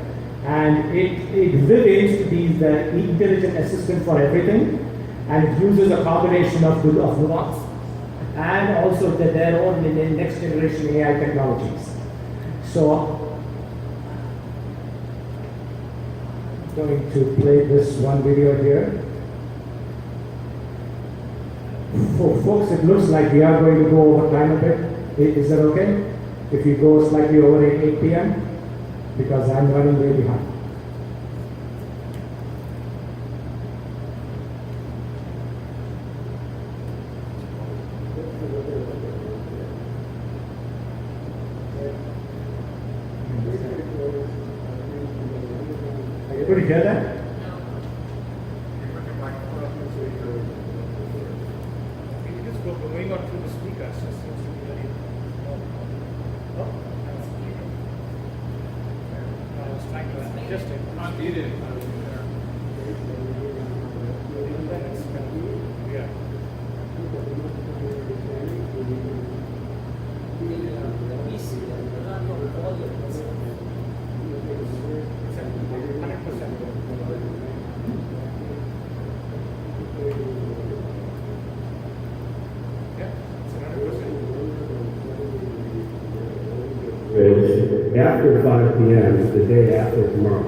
And it Viv aims to be the intelligent assistant for everything, and it uses a combination of nuance and also their own next generation AI technologies. So I'm going to play this one video here. Folks, it looks like we are going to go over time a bit. Is that okay? If we go slightly over 8 p.m.? Because I'm running way behind. Everybody hear that? Going on through the speakers just seems to be very I was trying to adjust it. Yeah. After 5 p.m., the day after tomorrow.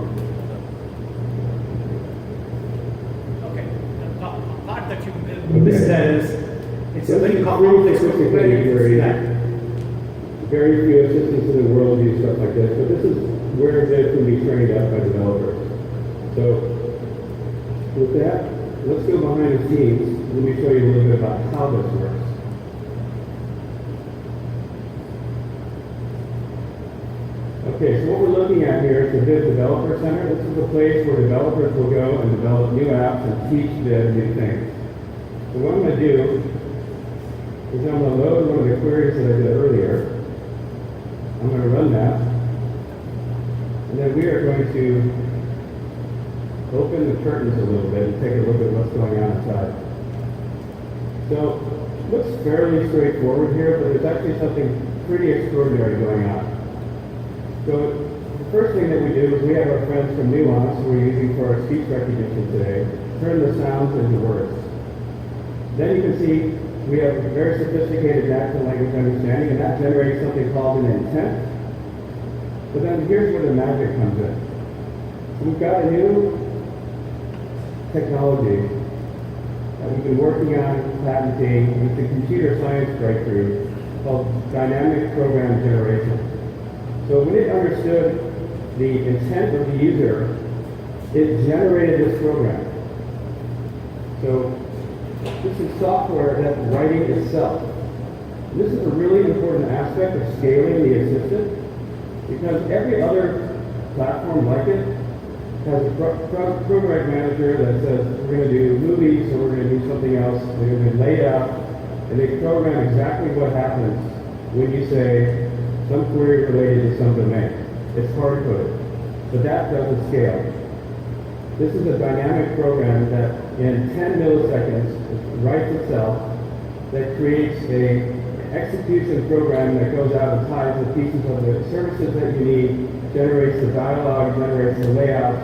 Okay. The part that you this says it's a very complex very very few assistants in the world use stuff like this, but this is where this can be trained up by developers. So with that, let's go behind the scenes. Let me show you a little bit about how this works. Okay, so what we're looking at here is the Viv Developer Center. This is a place where developers will go and develop new apps and teach Viv new things. So what I'm going to do is I'm going to load one of the queries that I did earlier. I'm going to run that. And then we are going to open the curtains a little bit and take a look at what's going on inside. So it looks fairly straightforward here, but there's actually something pretty extraordinary going on. So the first thing that we do is we have our friends from Nuance who we're using for our speech recognition today, turn the sounds into words. Then you can see we have a very sophisticated natural language understanding, and that generates something called an intent. But then here's where the magic comes in. So we've got a new technology that we've been working on patenting with the computer science breakthrough called dynamic program generation. So when it understood the intent of the user, it generated this program. So this is software that's writing itself. And this is a really important aspect of scaling the assistant, because every other platform like it has a program manager that says we're going to do movies or we're going to do something else. They're going to lay out and they program exactly what happens when you say some query related to some domain. It's hard-coded, but that doesn't scale. This is a dynamic program that in 10 milliseconds writes itself, that creates an execution program that goes out and ties the pieces of the services that you need, generates the dialogue, generates the layouts,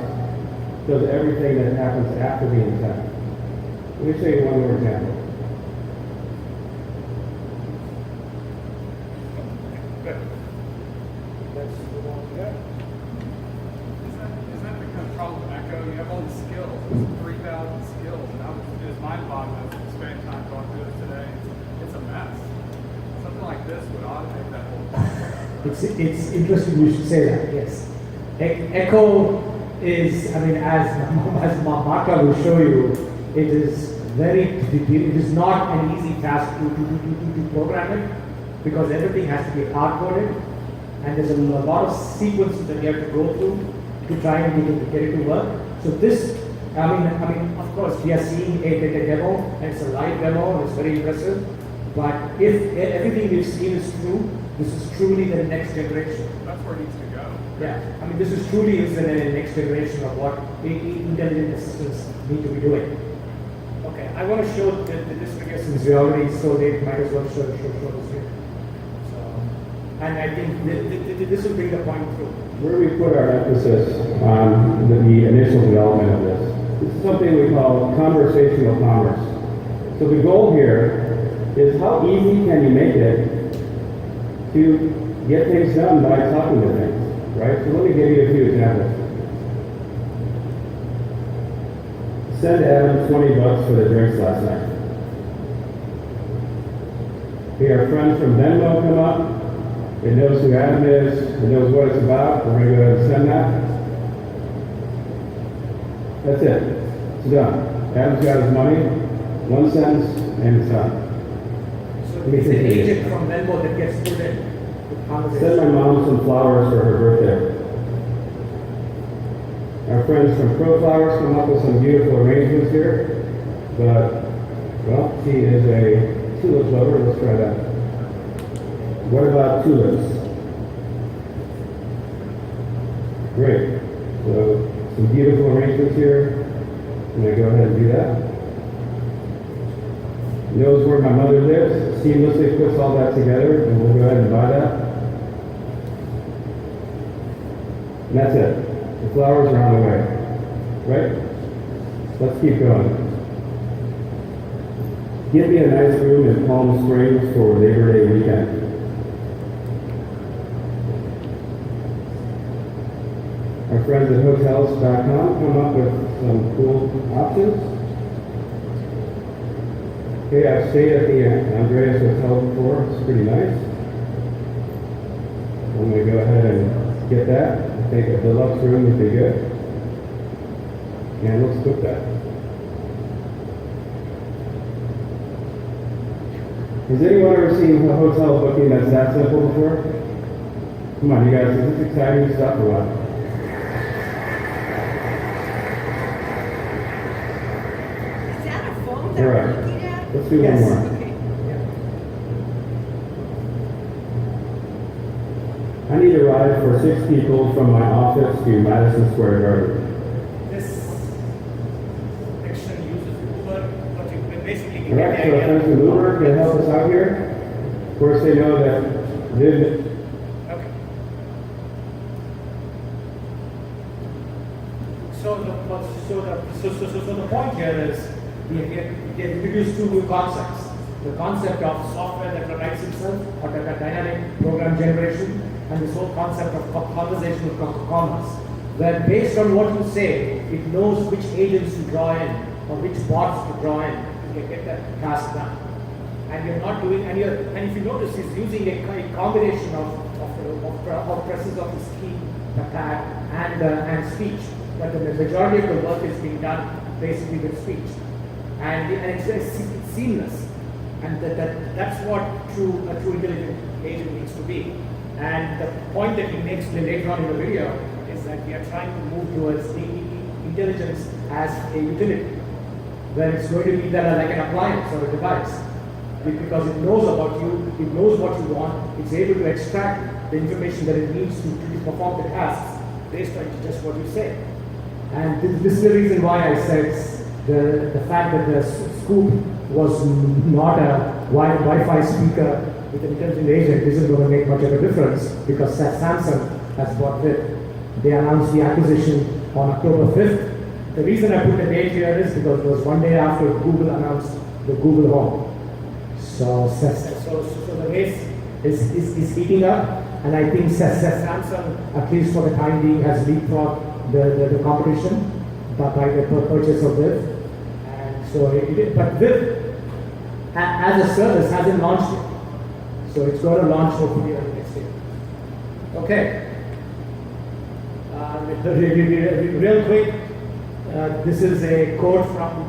does everything that happens after the intent. Let me show you one more example. you have all these skills, it's 3,000 skills, and it was mind-boggling to spend time going through it today. It's a mess. Something like this would automate that whole process. It's interesting you should say that, yes. Echo is, I mean, as Martha will show you, it is not an easy task to program it, because everything has to be hard-coded, and there's a lot of sequences that you have to go through to try and get it to work. So this, I mean, of course, we are seeing a demo, and it's a live demo, and it's very impressive. But if everything we've seen is true, this is truly the next generation. That's where it needs to go. Yeah, I mean, this is truly is the next generation of what intelligent assistants need to be doing. Okay, I want to show this figure since we already so late, might as well show this here. So, and I think this will bring the point through. Where we put our emphasis on the initial development of this is something we call conversational commerce. So the goal here is how easy can you make it to get things done by talking to things, right? So let me give you a few examples. Send Adam $20 for the drinks last night. We have friends from Venmo come up. It knows who Adam is. It knows what it's about. We're going to go ahead and send that. That's it. It's done. Adam's got his money. One sentence, and it's done. So it's an agent from Venmo that gets put in. Send my mom some flowers for her birthday. Our friends from Pro Flowers come up with some beautiful arrangements here, but, well, she is a tulip lover. Let's try that. What about tulips? Great. So, some beautiful arrangements here. I'm going to go ahead and do that. Knows where my mother lives, seamlessly puts all that together, and we'll go ahead and buy that. And that's it. The flowers are on the way. Right? Let's keep going. Give me a nice room in Palm Springs for Labor Day weekend. Our friends at Hotels.com come up with some cool options. Okay, I've stayed at the Andreas Hotel before. It's pretty nice. I'm going to go ahead and get that. I think a deluxe room would be good. And let's book that. Has anyone ever seen a hotel booking that's that simple before? Come on, you guys, is this exciting stuff or what? All right, let's do one more. Okay. I need a ride for 6 people from my office to Madison Square Garden. This section uses Uber, but you can basically All right, so friends from Uber can help us out here. Of course, they know that Viv. Okay. So the point here is we introduced 2 new concepts. The concept of software that writes itself, or that dynamic program generation, and this whole concept of conversational commerce, where based on what you say, it knows which agents to draw in, or which bots to draw in to get that task done. And you're not doing, and if you notice, he's using a combination of presses of his key, the pad, and speech. But the majority of the work is being done basically with speech. And it's seamless, and that's what a true intelligent agent needs to be. And the point that he makes later on in the video is that we are trying to move towards the intelligence as a utility, where it's going to be there like an appliance or a device, because it knows about you, it knows what you want, it's able to extract the information that it needs to perform the tasks based on just what you say. And this is the reason why I said the fact that the Scoop was not a Wi-Fi speaker with an intelligent agent isn't going to make much of a difference, because Samsung has bought it. They announced the acquisition on October 5th. The reason I put the date here is because it was one day after Google announced the Google Home. So the race is heating up, and I think Samsung, at least for the time being, has leapfrogged the competition. by the purchase of Viv. And so, but Viv, as a service, hasn't launched yet. So it's going to launch hopefully early next year. Okay. Real quick, this is a quote from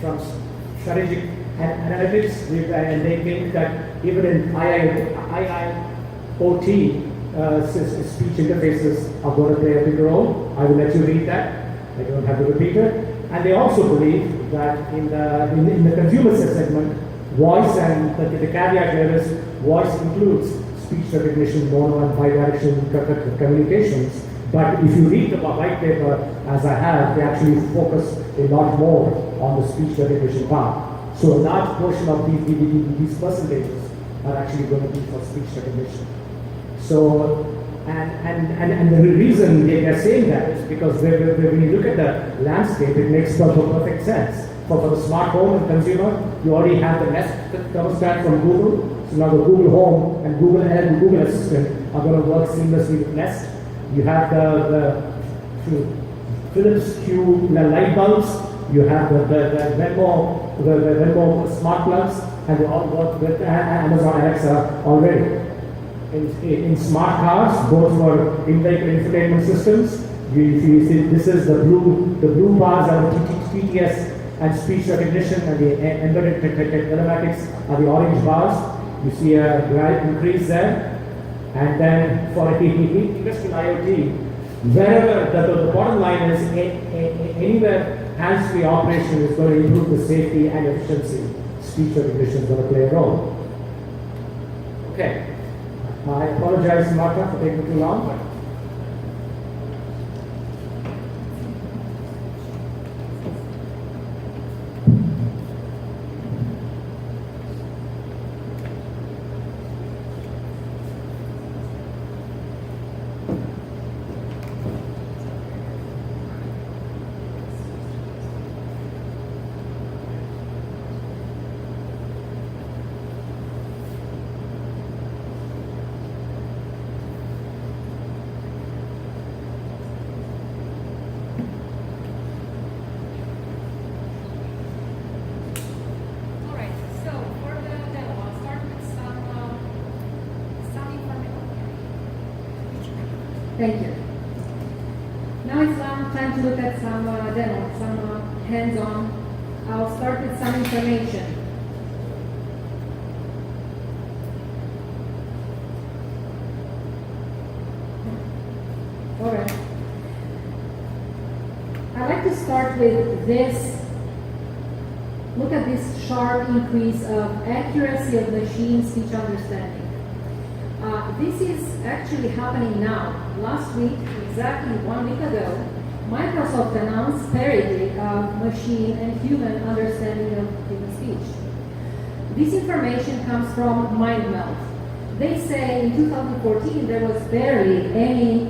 from Strategic Analytics, and they think that even in IIoT, speech interfaces are going to play a big role. I will let you read that. I don't have to repeat it. And they also believe that in the consumer segment, voice, and the caveat here is voice includes speech recognition, mono and bidirectional communications. But if you read the white paper, as I have, they actually focus a lot more on the speech recognition part. So a large portion of these percentages are actually going to be for speech recognition. So, and the reason they are saying that is because when you look at the landscape, it makes perfect sense. For the smart home and consumer, you already have the Nest thermostat from Google. So now the Google Home and Google Air and Google Assistant are going to work seamlessly with Nest. You have the Philips Hue light bulbs. You have the Venmo smart plugs, and they all work with Amazon Alexa already. In smart cars, both for in-vehicle infotainment systems, you see this is the blue bars are the TTS and speech recognition, and the embedded telematics are the orange bars. You see a great increase there. And then for industrial IoT, wherever the bottom line is, anywhere hands-free operation is going to improve the safety and efficiency. Speech recognition is going to play a role. Okay. I apologize, Martha, for taking too long. Thank you. Now it's time to look at some demo, some hands-on. I'll start with some information. Alright. I'd like to start with this. Look at this sharp increase of accuracy of machine speech understanding. This is actually happening now. Last week, exactly 1 week ago, Microsoft announced parity of machine and human understanding of human speech. This information comes from MindMelt. They say in 2014 there was barely any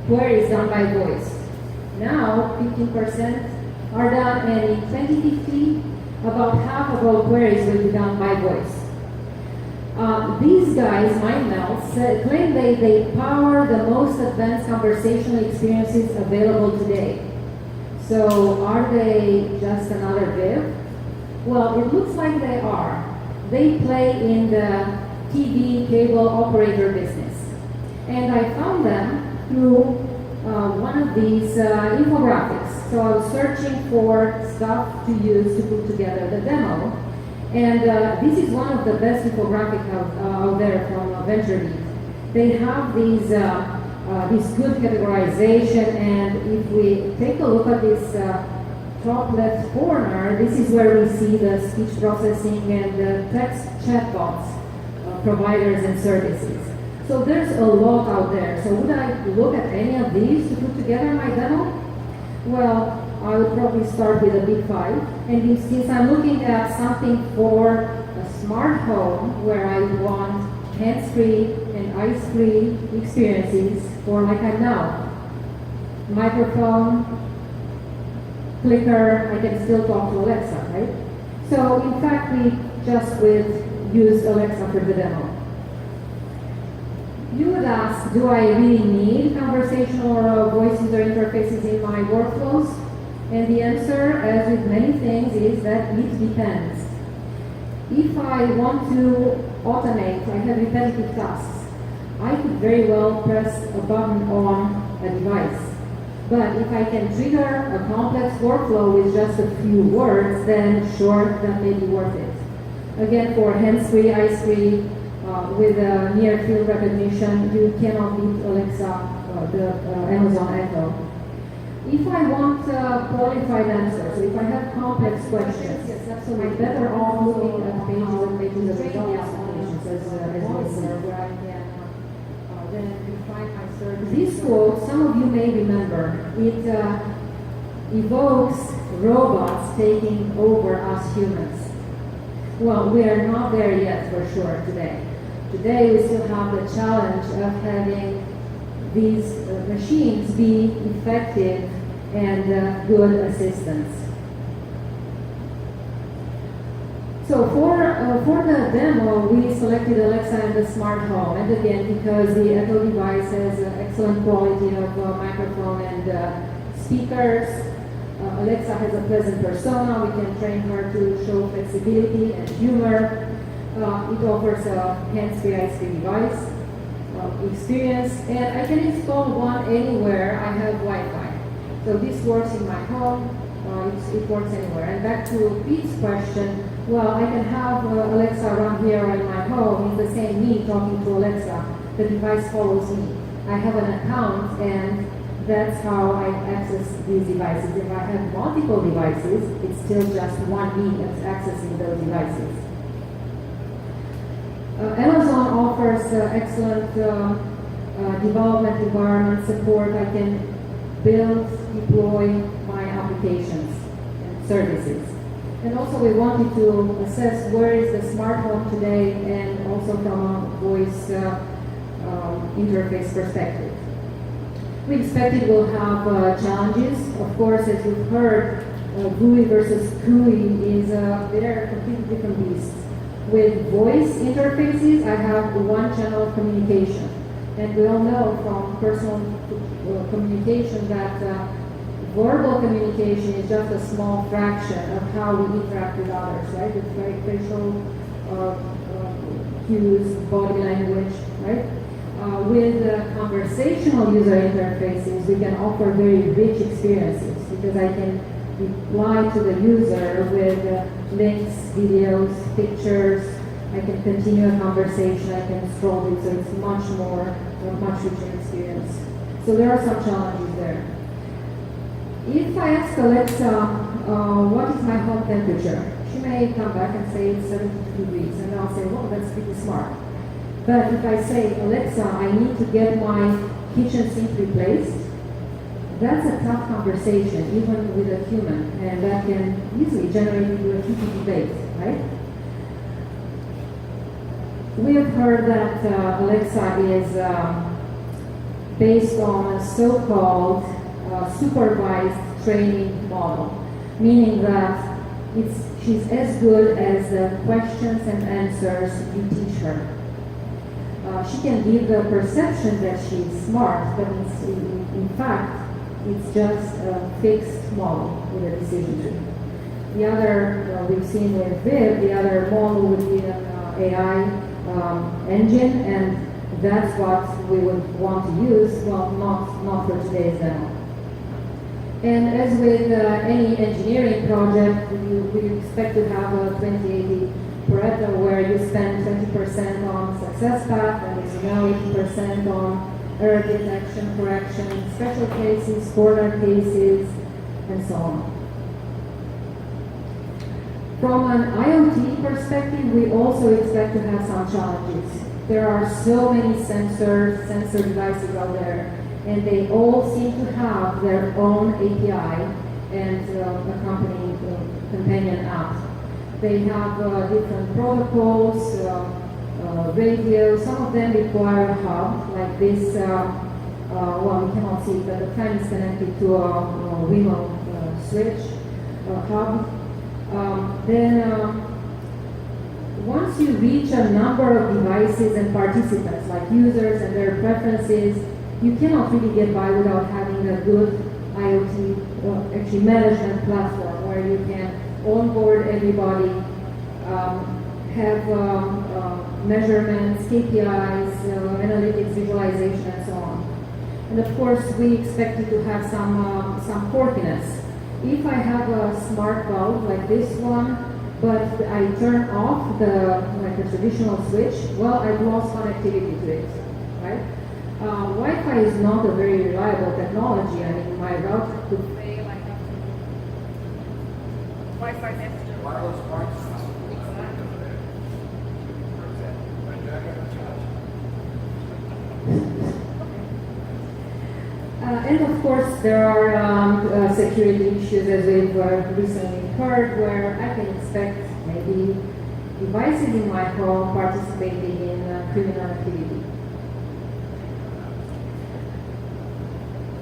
queries done by voice. Now 15% are done, and in 2050 about half of all queries will be done by voice. These guys, MindMelt, claim they power the most advanced conversational experiences available today. So are they just another Viv? Well, it looks like they are. They play in the TV cable operator business. And I found them through one of these infographics. So I was searching for stuff to use to put together the demo. And this is one of the best infographics out there from VentureBeat. They have these good categorization, and if we take a look at this top left corner, this is where we see the speech processing and the text chatbots, providers and services. So there's a lot out there. So would I look at any of these to put together my demo? Well, I would probably start with a big five. And since I'm looking at something for a smart home where I want hands-free and eyes-free experiences for like I'm now. Microphone, clicker, I can still talk to Alexa, right? So in fact, we just used Alexa for the demo. You would ask, do I really need conversational or voice user interfaces workflows? And the answer, as with many things, is that it depends. If I want to automate, I have repetitive tasks, I could very well press a button on a device. But if I can trigger a complex workflow with just a few words, then sure, that may be worth it. Again, for hands-free, eyes-free, with near field recognition, you cannot beat Alexa, the Amazon Echo. If I want qualified answers, if I have complex questions, I'm better off looking at pages and pages of results applications as we see, where I can then refine my search. This quote, some of you may remember, it evokes robots taking over us humans. Well, we are not there yet for sure today. Today we still have the challenge of having these machines be effective and good assistants. So for the demo, we selected Alexa and the smart home, and again, because the Echo device has excellent quality of microphone and speakers, Alexa has a pleasant persona. We can train her to show flexibility and humor. It offers a hands-free, eyes-free device experience, and I can install one anywhere I have Wi-Fi. So this works in my home. It works anywhere. And back to Pete's question, well, I can have Alexa run here in my home. It's the same me talking to Alexa. The device follows me. I have an account, and that's how I access these devices. If I have multiple devices, it's still just one me that's accessing those devices. Amazon offers excellent development environment support. I can build, deploy my applications and services. And also we wanted to assess where is the smart home today, and also from a voice interface perspective. We expected we'll have challenges. Of course, as you've heard, GUI versus CUI is they're completely different beasts. With voice interfaces, I have one channel of communication. And we all know from personal communication that verbal communication is just a small fraction of how we interact with others, right? With very facial cues, body language, right? With conversational user interfaces, we can offer very rich experiences because I can reply to the user with links, videos, pictures. I can continue a conversation, I can scroll it, so it's much richer experience. So there are some challenges there. If I ask Alexa, what is my home temperature? She may come back and say it's 72 degrees, and I'll say, well, that's pretty smart. But if I say, Alexa, I need to get my kitchen sink replaced, that's a tough conversation, even with a human, and that can easily generate into a heated debate, right? We have heard that Alexa is based on a so-called supervised training model, meaning that she's as good as the questions and answers you teach her. She can give the perception that she's smart, but in fact, it's just a fixed model with a decision tree. The other, we've seen with Viv, the other model would be an AI engine, and that's what we would want to use, well, not for today's demo. And as with any engineering project, we expect to have a 20/80 Pareto where you spend 20% on success path, and as you know, 80% on error detection, correction, special cases, corner cases, and so on. From an IoT perspective, we also expect to have some challenges. There are so many sensor devices out there, and they all seem to have their own API and accompanying companion app. They have different protocols, radio. Some of them require a hub, like this. Well, we cannot see it, but the fan is connected to a Wemo switch hub. Once you reach a number of devices and participants, like users and their preferences, you cannot really get by without having a good IoT, actually management platform where you can onboard everybody, have measurements, KPIs, analytics, visualization, and so on. And of course, we expect it to have some quirkiness. If I have a smart bulb like this one, but I turn off like a traditional switch, well, I've lost connectivity to it, right? Wi-Fi is not a very reliable technology. I mean, my router could fail. I have to Wi-Fi messenger. Wireless parts. And of course, there are security issues, as we've recently heard, where I can expect maybe devices in my home participating in criminal activity.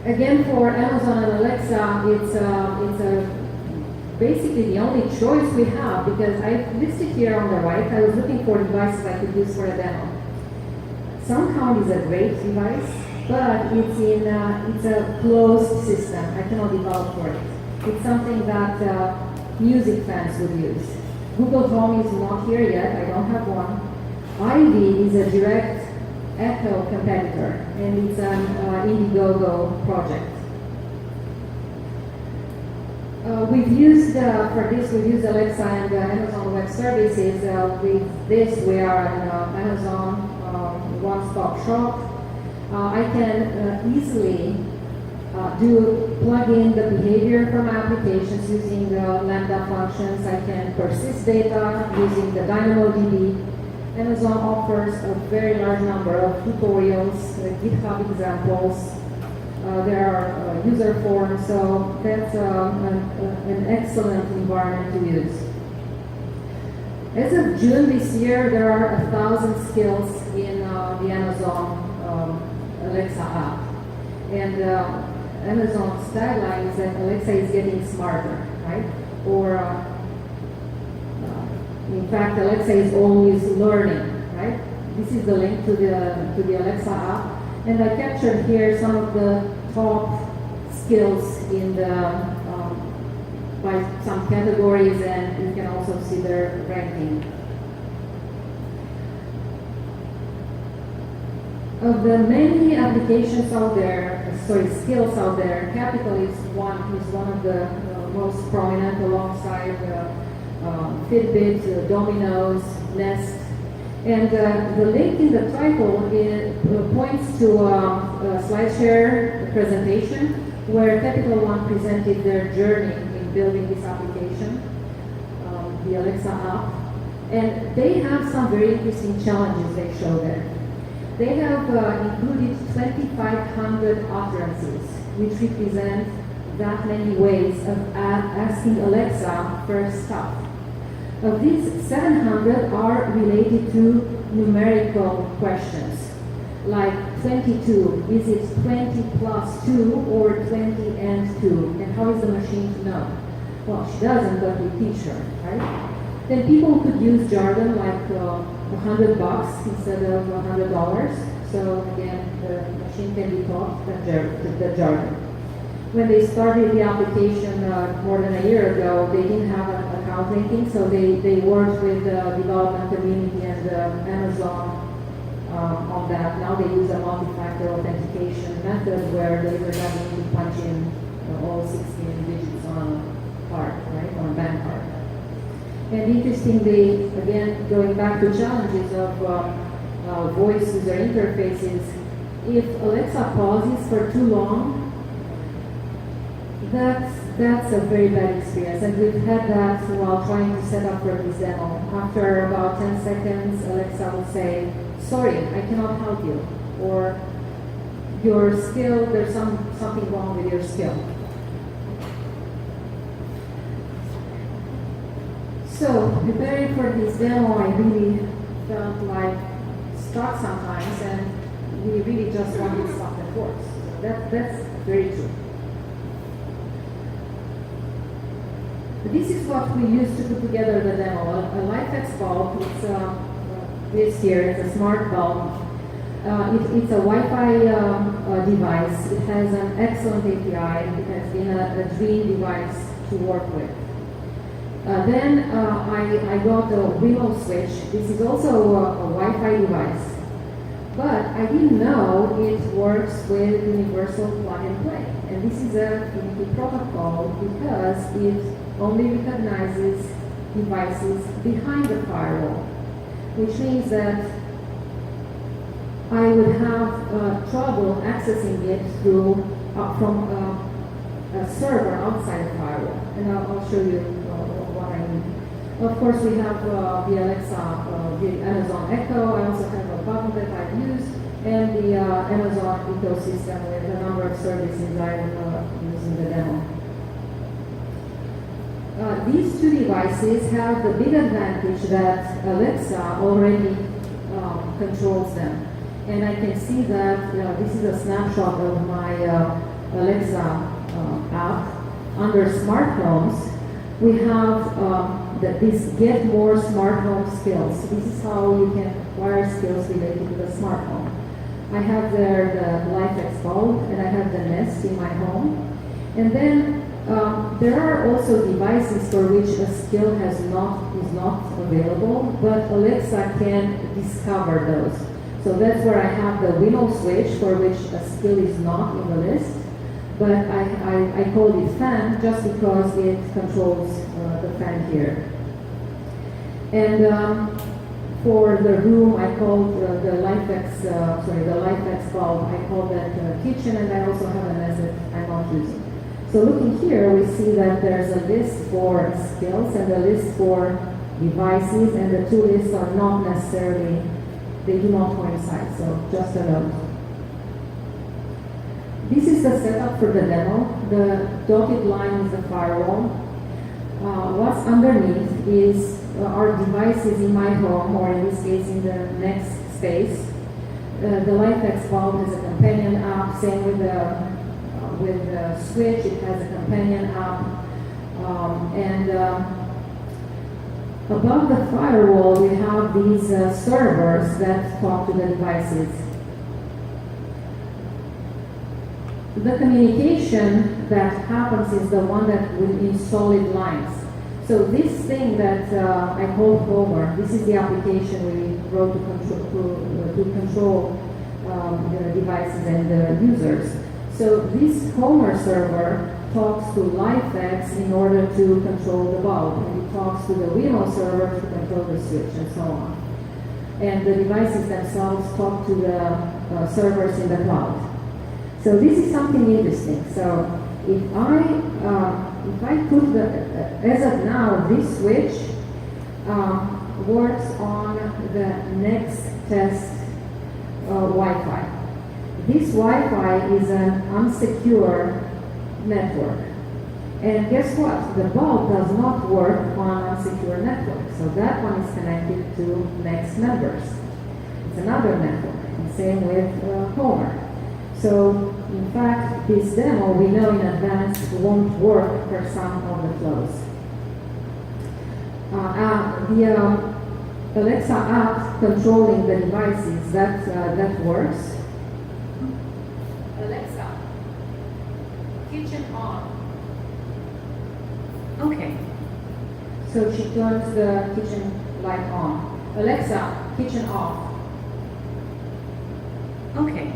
Again, for Amazon and Alexa, it's basically the only choice we have, because I listed here on the right, I was looking for devices I could use for a demo. SoundHound is a great device, but it's a closed system. I cannot develop for it. It's something that music fans would use. Google Home is not here yet. I don't have one. Ivy is a direct Echo competitor, and it's an Indiegogo project. We've used Alexa and Amazon Web Services. With this, we are an Amazon one-stop shop. I can easily plug in the behavior from applications using the Lambda functions. I can persist data using the DynamoDB. Amazon offers a very large number of tutorials, GitHub examples. There are user forums, so that's an excellent environment to use. As of June this year, there are 1,000 skills in the Amazon Alexa app. And Amazon's tagline is that Alexa is getting smarter, right? Or in fact, Alexa is always learning, right? This is the link to the Alexa app. And I captured here some of the top skills in the by some categories, and you can also see their ranking. Of the many applications out there, skills out there, Capital is one of the most prominent, alongside Fitbit, Domino's, Nest. And the link in the title points to a SlideShare presentation where Capital One presented their journey in building this application, the Alexa app. And they have some very interesting challenges they show there. They have included 2,500 utterances, which represent that many ways of asking Alexa for stuff. Of these, 700 are related to numerical questions, like 22, is it 20 plus 2 or 20 and 2? And how is the machine to know? Well, she doesn't, but we teach her, right? Then people could use jargon like $100 instead of $100. So again, the machine can be taught the jargon. When they started the application more than a year ago, they didn't have an account linking, so they worked with the development community and Amazon on that. Now they use a multi-factor authentication method where they were having to punch in all 16 digits on a card, right, on a bank card. And interestingly, again, going back to challenges of voice user interfaces, if Alexa pauses for too long, that's a very bad experience, and we've had that while trying to set up for this demo. After about 10 seconds, Alexa will say, "Sorry, I cannot help you," or "Your skill, there's something wrong with your skill." So, preparing for this demo, I really felt like stuck sometimes, and we really just wanted stuff that works. That's very true. This is what we used to put together the demo. A LifeX bulb, it's this here, it's a smart bulb. It's a Wi-Fi device. It has an excellent API. It has been a dream device to work with. Then I got a Wemo switch. This is also a Wi-Fi device. But I didn't know it works with universal plug and play. And this is a unique protocol because it only recognizes devices behind the firewall, which means that I would have trouble accessing it through from a server outside the firewall. And I'll show you what I mean. Of course, we have the Alexa, the Amazon Echo. I also have a button that I've used, and the Amazon ecosystem with a number of services I'm using the demo. These two devices have the big advantage that Alexa already controls them. And I can see that this is a snapshot of my Alexa app. Under smart homes, we have this Get More Smart Home Skills. This is how you can acquire skills related to the smart home. I have there the LifeX bulb and I have the Nest in my home. And then there are also devices for which a skill is not available, but Alexa can discover those. So that's where I have the Wemo switch for which a skill is not in the list, but I called it fan just because it controls the fan here. And for the room, I called the LifeX bulb, I called that kitchen, and I also have a Nest that I'm not using. So looking here, we see that there's a list for skills and a list for devices, and the two lists are not necessarily, they do not coincide, so just a note. This is the setup for the demo. The dotted line is the firewall. What's underneath is our devices in my home, or in this case in the next space. The LifeX bulb has a companion app, same with the switch, it has a companion app. Above the firewall, we have these servers that talk to the devices. The communication that happens is the one that will in solid lines. So this thing that I call Homer, this is the application we wrote to control the devices and the users. So this Homer server talks to LifeX in order to control the bulb, and it talks to the Wemo server to control the switch, and so on. And the devices themselves talk to the servers in the cloud. So this is something interesting. So if I put as of now, this switch works on the next test Wi-Fi. This Wi-Fi is an unsecure network. And guess what? The bulb does not work on unsecure network. So that one is connected to next members. It's another network. And same with Homer. So in fact, this demo we know in advance won't work for some of the flows. The Alexa app controlling the devices, that works. Alexa, kitchen on. Okay. So she turns the kitchen light on. Alexa, kitchen off. Okay.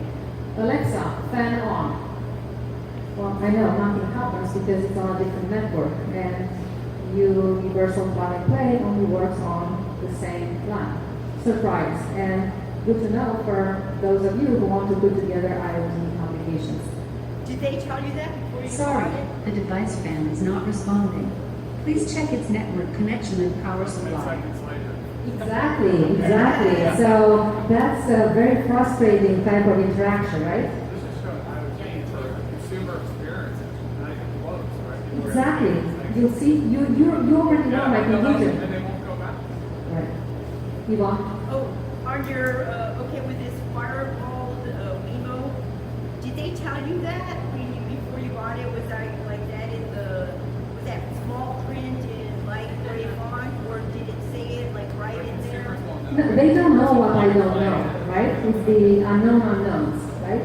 Alexa, fan on. Well, I know nothing happens because it's on a different network, and universal plug and play only works on the same line. Surprise, and good to know for those of you who want to put together IoT applications. Did they tell you that before you Sorry. started? The device fan is not responding. Please check its network connection and power supply. Exactly. So that's a very frustrating type of interaction, right? This is showing IoT for consumer experience, not even close, right? Exactly. You'll see, you already know my conclusion. And they won't go back. Right. Yvonne? Oh, on your, okay, with this firewall, Wemo, did they tell you that before you bought it? Was that like that was that small print in light gray font, or did it say it like right in there? No, they don't know what I don't know, right? It's the unknown unknowns, right?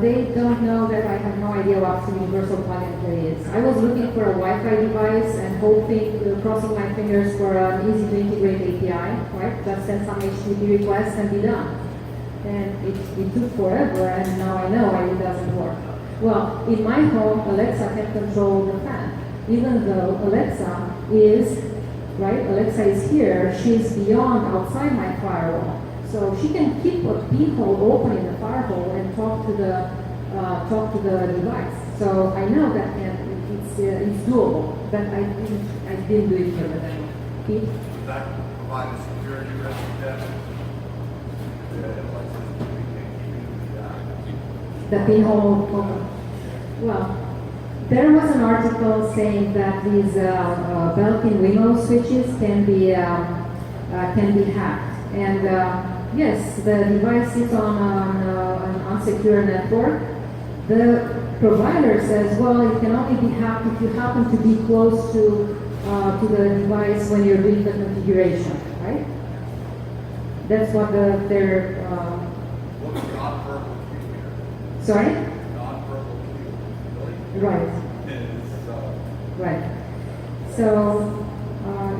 They don't know that I have no idea what universal plug and play is. I was looking for a Wi-Fi device and hoping, crossing my fingers for an easy to integrate API, right? Just send some HTTP requests and be done. And it took forever, and now I know why it doesn't work. Well, in my home, Alexa can control the fan, even though Alexa is, right? Alexa is here, she's beyond, outside my firewall. So she can keep a pinhole open in the firewall and talk to the device. So I know that it's doable, but I didn't do it for the demo. Pete? Does that provide a security risk then? The pinhole open. Well, there was an article saying that these Belkin Wemo switches can be hacked, and yes, the device sits on an unsecure network. The provider says, well, it can only be hacked if you happen to be close to the device when you're doing the configuration, right? That's what their What's non-verbal cue here? sorry? Non-verbal cue, really? Right. Is, Right. So,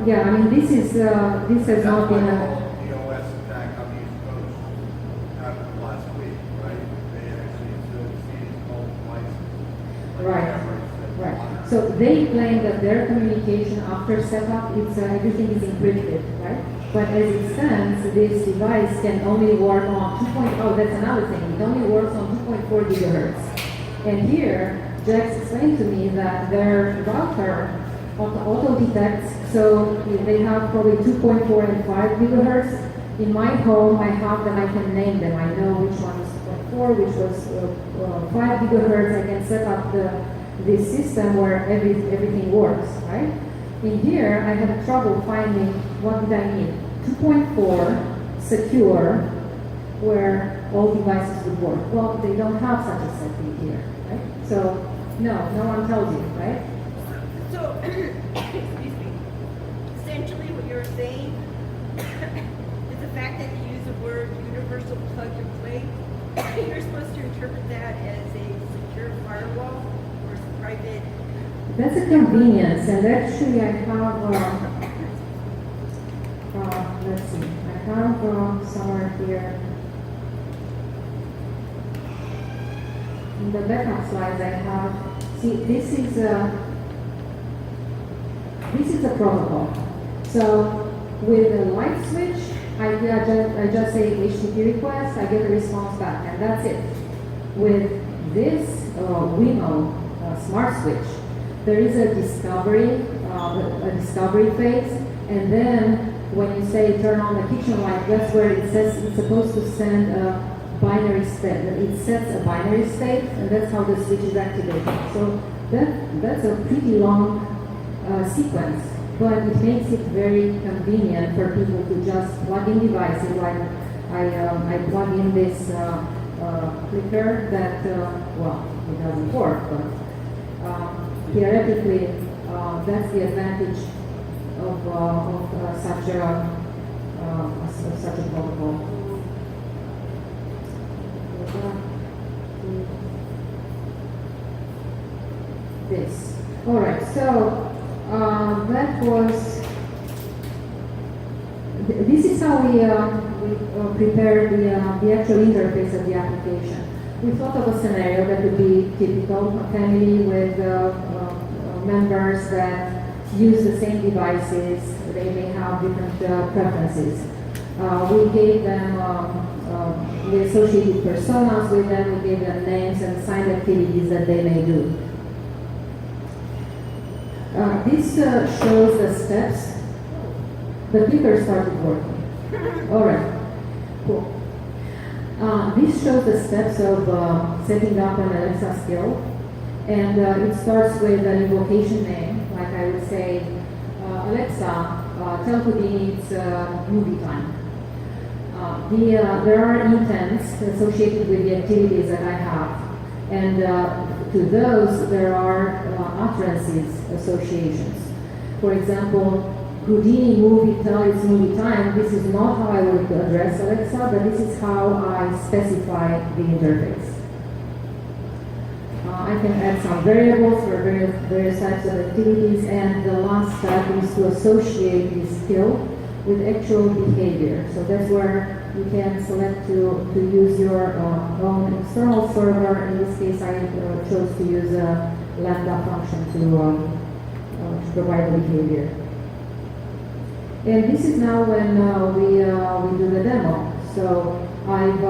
yeah, I mean, this has not been DOS attack on the East Coast happened last week, right? They actually seized mobile devices. like Right. cameras and Right. monitors. So they claim that their communication after setup, everything is encrypted, right? But as it stands, this device can only work on 2.0. That's another thing. It only works on 2.4 gigahertz. And here, Jax explained to me that their router auto detects, so they have probably 2.4 and 5 gigahertz. In my home, I have them, I can name them. I know which one is 2.4, which was 5 gigahertz. I can set up this system where everything works, right? In here, I had trouble finding what did I need. 2.4 secure, where all devices would work. Well, they don't have such a setting here, right? So, no one tells you, right? So, excuse me. Essentially, what you're saying is the fact that you use the word universal plug and play, you're supposed to interpret that as a secure firewall or as a private. That's a convenience, and actually I have, let's see, I have somewhere here. In the backup slides I have, see, this is a protocol. So with a light switch, I just say HTTP request, I get a response back, and that's it. With this Wemo smart switch, there is a discovery phase, and then when you say turn on the kitchen light, that's where it says it's supposed to send a binary state. It sets a binary state, and that's how the switch is activated. So that's a pretty long sequence, but it makes it very convenient for people to just plug in devices. Like I plug in this clicker that, well, it doesn't work, but theoretically, that's the advantage of such a protocol. This. All right. So that was. This is how we prepared the actual interface of the application. We thought of a scenario that would be typical: a family with members that use the same devices. They may have different preferences. We gave them, we associated personas with them, we gave them names and assigned activities that they may do. This shows the steps. The clicker started working. All right, cool. This shows the steps of setting up an Alexa skill. And it starts with an invocation name, like I would say, Alexa, tell Houdini it's movie time. There are intents associated with the activities that I have, and to those there are utterances associations. For example, Houdini movie tell it's movie time, this is not how I would address Alexa, but this is how I specify the interface. I can add some variables for various types of activities, and the last step is to associate this skill with actual behavior. So that's where you can select to use your own external server. In this case, I chose to use a Lambda function to provide the behavior. And this is now when we do the demo. So I've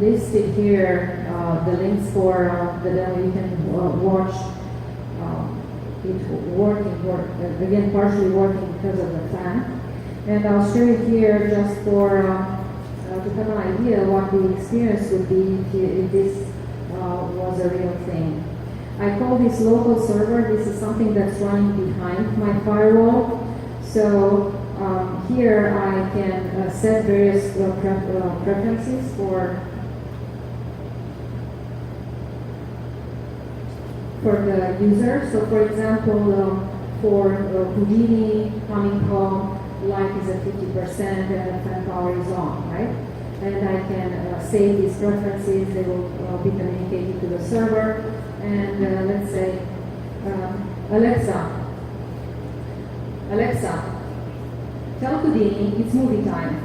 listed here the links for the demo. You can watch it working, again partially working because of the fan. And I'll show you here just for to have an idea what the experience would be if this was a real thing. I call this local server. This is something that's running behind my firewall. So here I can set various preferences for the user. So for example, for Houdini coming home, light is at 50% and the fan power is on, right? And I can save these preferences. They will be communicated to the server. And let's say, Alexa, tell Houdini it's movie time.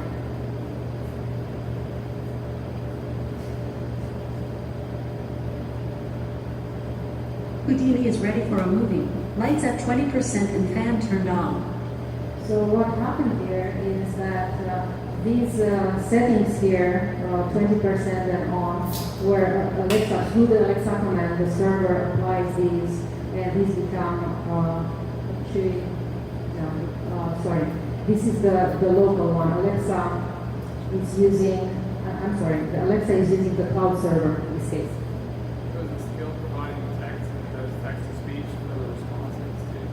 Houdini is ready for a movie. Lights at 20% and fan turned on. So what happened here is that these settings here, 20% and on, where Alexa, through the Alexa command, the server applies these, and these become actually, sorry, this is the local one. Alexa is using, the Alexa is using the cloud server in this case. So is the skill providing text and does text to speech for the responses too?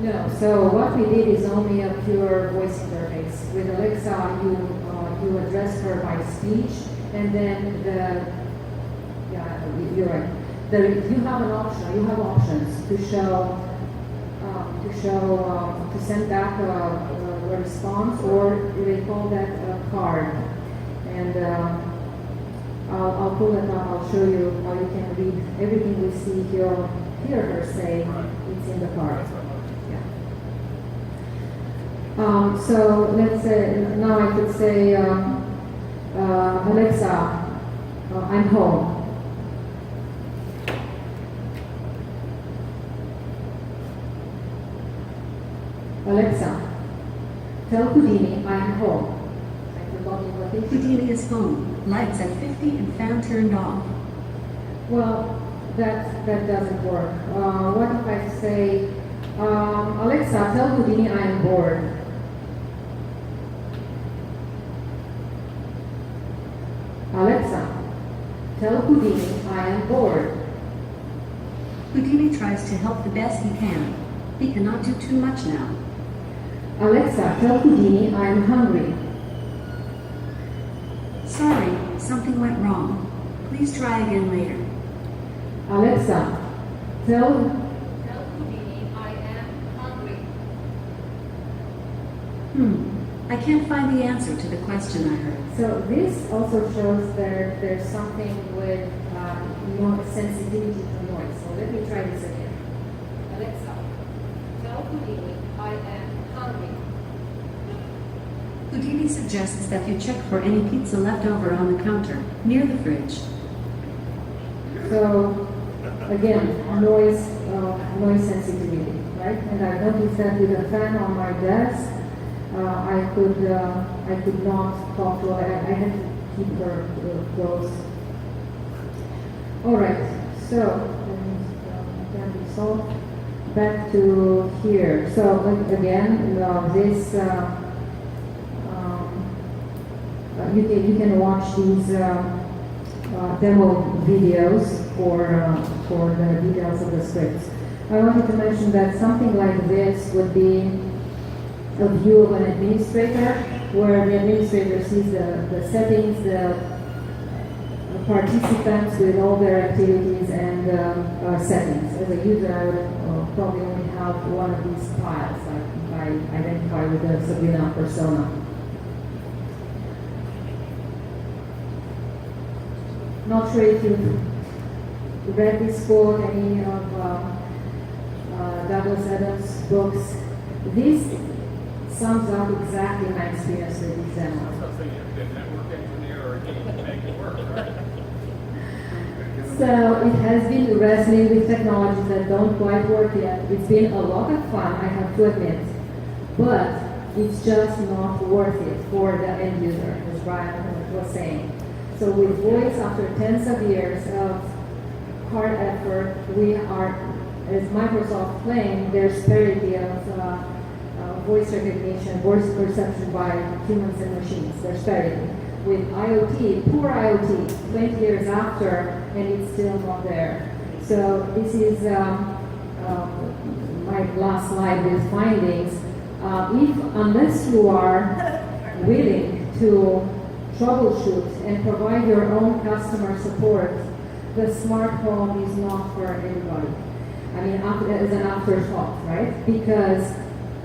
No, so what we did is only a pure voice interface. With Alexa, you address her by speech, and then you're right. You have an option. You have options to send back a response, or they call that a card. And I'll pull it up. I'll show you how you can read everything we see here. Hear her say it's in the card. So let's say, now I could say, Alexa, I'm home. Alexa, tell Houdini I'm home. I forgot what it is. Houdini is home. Lights at 50 and fan turned off. Well, that doesn't work. What if I say, Alexa, tell Houdini I am bored. Alexa, tell Houdini I am bored. Houdini tries to help the best he can. He cannot do too much now. Alexa, tell Houdini I am hungry. Sorry, something went wrong. Please try again later. Alexa, tell Houdini I am hungry. I can't find the answer to the question I heard. So this also shows that there's something with more sensitivity to noise. So let me try this again. Alexa, tell Houdini I am hungry. Houdini suggests that you check for any pizza left over on the counter, near the fridge. So again, noise sensitivity, right? And I noticed that with a fan on my desk, I could not talk to her. I had to keep her close. All right. So can we solve? Back to here. So again, this you can watch these demo videos for the details of the scripts. I wanted to mention that something like this would be a view of an administrator, where the administrator sees the settings, participants with all their activities and settings. As a user, I would probably only have one of these files, like if I identify with the Sabrina persona. Not sure if you've read this quote, any of Douglas Adams' books. This sums up exactly my experience with this demo. So you have to be a network engineer or a geek to make it work, right? So it has been wrestling with technologies that don't quite work yet. It's been a lot of fun, I have to admit, but it's just not worth it for the end user, as Brian was saying. So with voice, after tens of years of hard effort, we are, as Microsoft claimed, there's parity of voice recognition, voice perception by humans and machines. There's parity. With IoT, poor IoT, 20 years after, and it's still not there. So this is my last slide with findings. Unless you are willing to troubleshoot and provide your own customer support, the smart home is not for everybody. I mean, as an afterthought, right? Because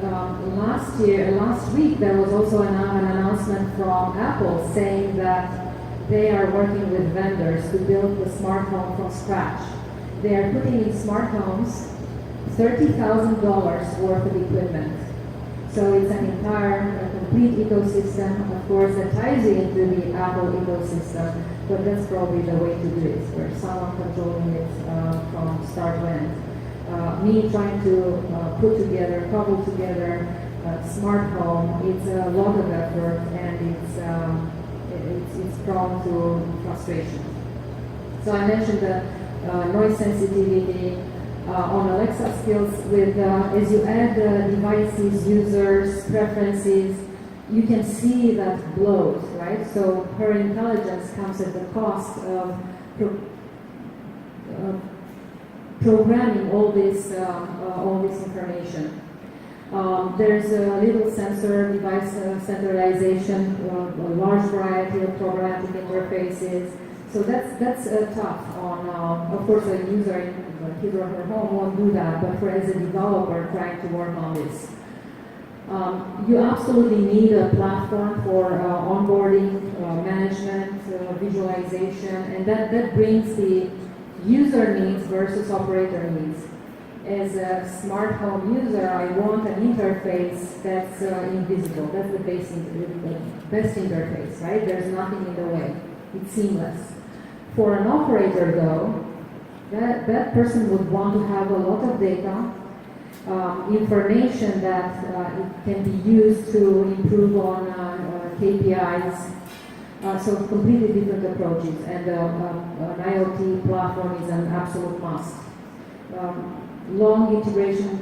last week, there was also an announcement from Apple saying that they are working with vendors to build the smart home from scratch. They are putting in smart homes $30,000 worth of equipment. So it's an entire, complete ecosystem, of course, that ties you into the Apple ecosystem, but that's probably the way to do it, where someone controlling it from start to end. Me trying to cobble together a smart home, it's a lot of effort, and it's prone to frustration. So I mentioned the noise sensitivity on Alexa skills. With as you add devices, users, preferences, you can see that bloat, right? So her intelligence comes at the cost of programming all this information. There's a little sensor device centralization, a large variety of programmatic interfaces. So that's tough on, of course, a user in his or her home won't do that, but for as a developer trying to work on this. You absolutely need a platform for onboarding, management, visualization, and that brings the user needs versus operator needs. As a smart home user, I want an interface that's invisible. That's the best interface, right? There's nothing in the way. It's seamless. For an operator, though, that person would want to have a lot of data, information that it can be used to improve on KPIs. So completely different approaches, and an IoT platform is an absolute must. Long integration,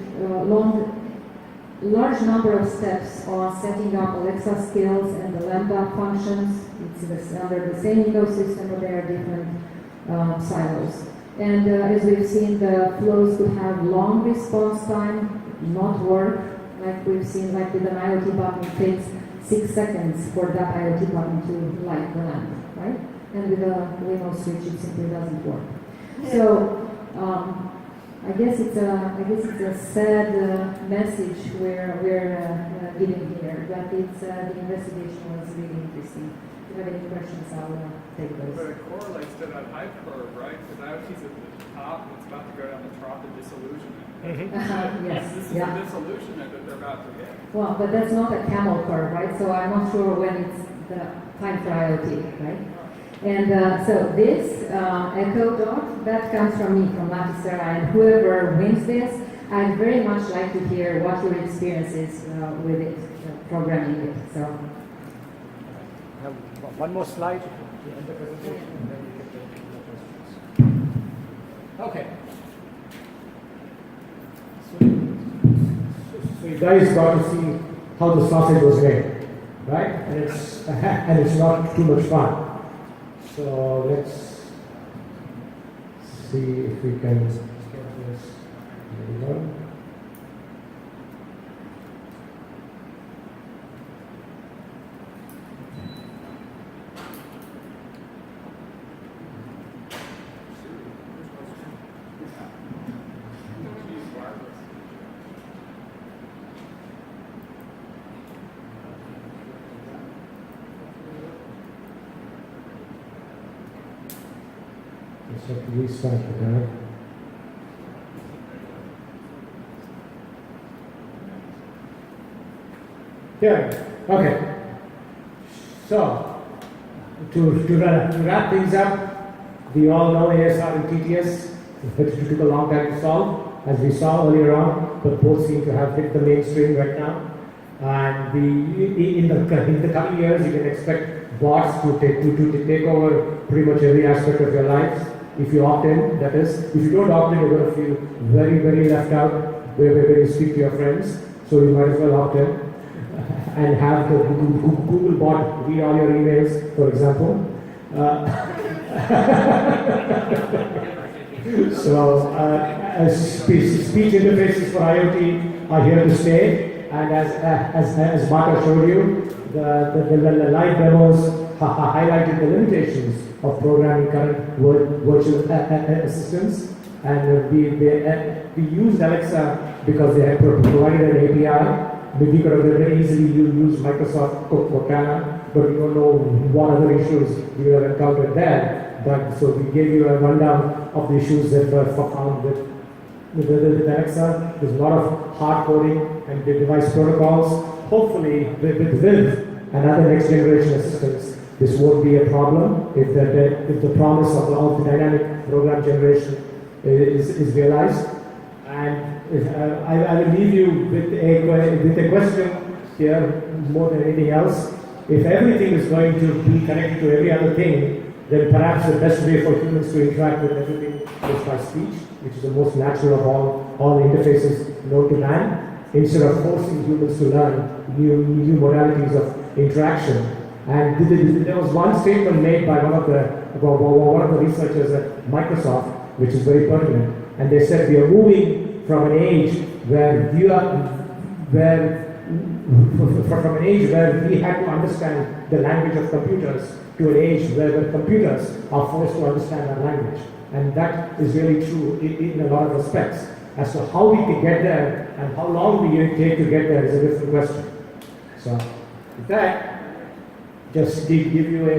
large number of steps on setting up Alexa skills and the Lambda functions. It's under the same ecosystem, but they are different silos. And as we've seen, the flows could have long response time, not work, like we've seen, like with an IoT button, it takes 6 seconds for that IoT button to light the lamp, right? And with a Wemo switch, it simply doesn't work. So I guess it's a sad message we're giving here, but it's the investigation was really interesting. If you have any questions, I'll take those. But it correlates to that hype curve, right? Because IoT's at the top, it's about to go down the trough of disillusionment. Yes. This is the disillusionment that they're about to hit. Well, but that's not a camel curve, right? So I'm not sure when it's the time for IoT, right? And so this Echo Dot, that comes from me, from Latticera, and whoever wins this, I'd very much like to hear what your experience is with it, programming it. So. I have one more slide to end the presentation, and then we can take the questions. Okay. So you guys got to see how the sausage was made, right? And it's not too much fun. So let's see if we can get this. There we go. So restart the guide. Yeah, okay. So, to wrap things up, we all know ASR and TTS, which took a long time to solve, as we saw earlier on, but both seem to have hit the mainstream right now. And in the coming years, you can expect bots to take over pretty much every aspect of your lives. If you opt in, that is. If you don't opt in, you're going to feel very, very left out when you speak to your friends. So you might as well opt in and have the Google bot read all your emails, for example. Speech interfaces for IoT are here to stay. And as Martha showed you, the live demos highlighted the limitations of programming current virtual assistants. And we used Alexa because they had provided an API. We could have very easily used Microsoft Cortana, but we don't know what other issues we have encountered there. But so we gave you a rundown of the issues that were found with Alexa. There's a lot of hard coding and the device protocols. Hopefully, with and other next generation assistants, this won't be a problem if the promise of the dynamic program generation is realized. And I will leave you with a question here more than anything else. If everything is going to be connected to every other thing, then perhaps the best way for humans to interact with everything is by speech, which is the most natural of all the interfaces known to man, instead of forcing humans to learn new modalities of interaction. And there was one statement made by one of the researchers at Microsoft, which is very pertinent. And they said we are moving from an age where we had to understand the language of computers to an age where the computers are forced to understand our language. And that is really true in a lot of respects. As to how we can get there and how long we take to get there is a different question. So, with that, just give you a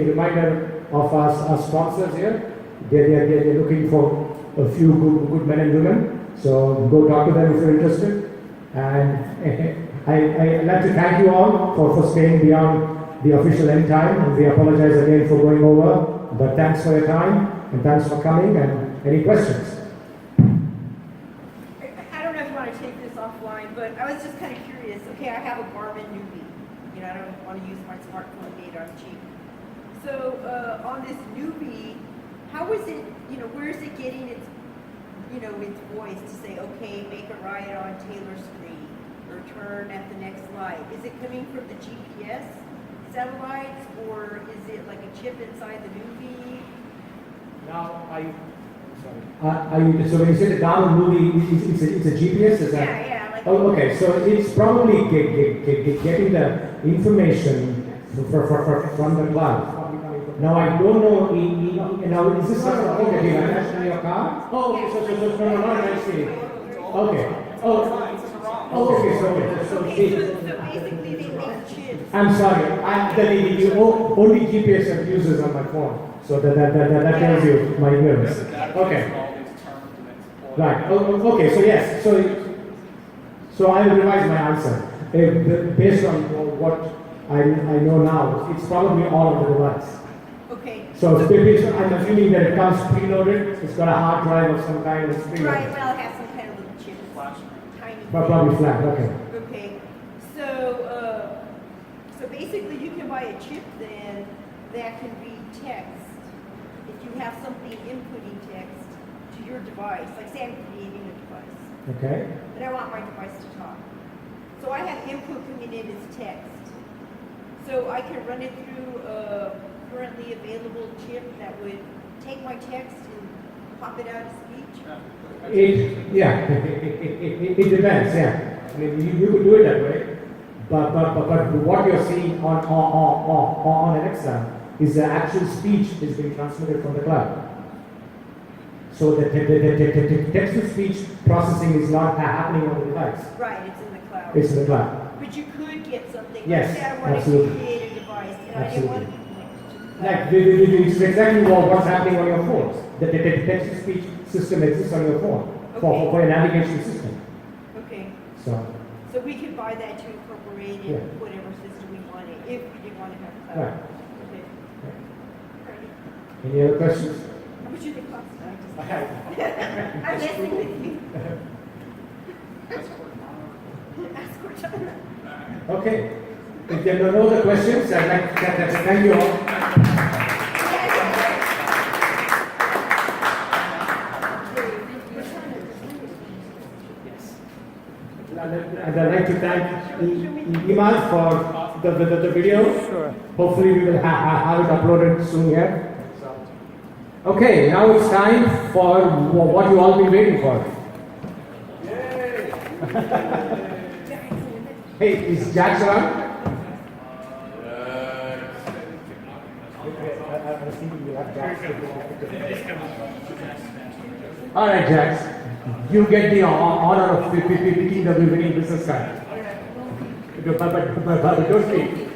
reminder of our sponsors here. They're looking for a few good men and women. So go talk to them if you're interested. And I'd like to thank you all for staying beyond the official end time. And we apologize again for going over. But thanks for your time and thanks for coming. And any questions? I don't know if you want to take this offline, but I was just kind of curious. Okay, I have a Garmin Nubie. You know, I don't want to use my smartphone data, I'm cheap. So on this Nubie, how is it, where is it getting its, its voice to say, okay, make a right on Taylor Street, or turn at the next light? Is it coming from the GPS satellites, or is it like a chip inside the Nubie? Now, so when you say the Garmin Nubie, it's a GPS, is that? Yeah. Okay, so it's probably getting the information from the cloud. Now I don't know. Now is this something that you have in your car? Oh, okay. So not actually. Okay. So basically they make chips. I'm sorry. The only GPS I've used is on my phone. So that tells you my ignorance. Okay. Right. Okay. So yes. So I will revise my answer based on what I know now. It's probably all on the device. Okay. So I'm assuming that it comes preloaded. It's got a hard drive of some kind. It's preloaded. Right. Well, it has some kind of little chip, tiny. Probably flat. Okay. Okay. So basically, you can buy a chip then that can read text. If you have something inputting text to your device, like say I'm creating a device. Okay. But I want my device to talk. So I have input coming in as text. So I can run it through a currently available chip that would take my text and pop it out as speech. It depends. Yeah. I mean, you could do it that way. But what you're seeing on Alexa is the actual speech is being transmitted from the cloud. So the text-to-speech processing is not happening on the device. Right, it's in the cloud. It's in the cloud. But you could get something. Yes, like say I want absolutely. to create a device and Absolutely. I want to connect to the Like, it's exactly what's happening on your phone. The text-to-speech system exists on your phone for a navigation system. Okay. So, So we could buy that to incorporate in Yeah. whatever system we wanted, if we did want to have cloud. Right. Okay. Alrighty. any other questions? How much do they cost? I'm messing with you. Ask Cortana. Okay. If there are no other questions, I'd like to thank you all. And I'd like to thank Iman for the video. Sure. Hopefully we will have it uploaded soon here. Okay, now it's time for what you all been waiting for. Hey, is Jax around? All right, Jax. You get the honor of picking the winning business card. But don't speak.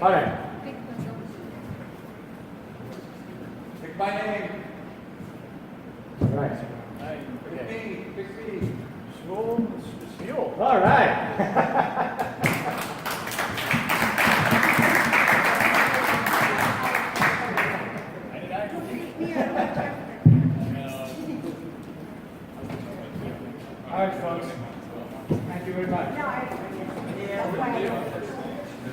All right. Pick my name. Right. Pick me. All right.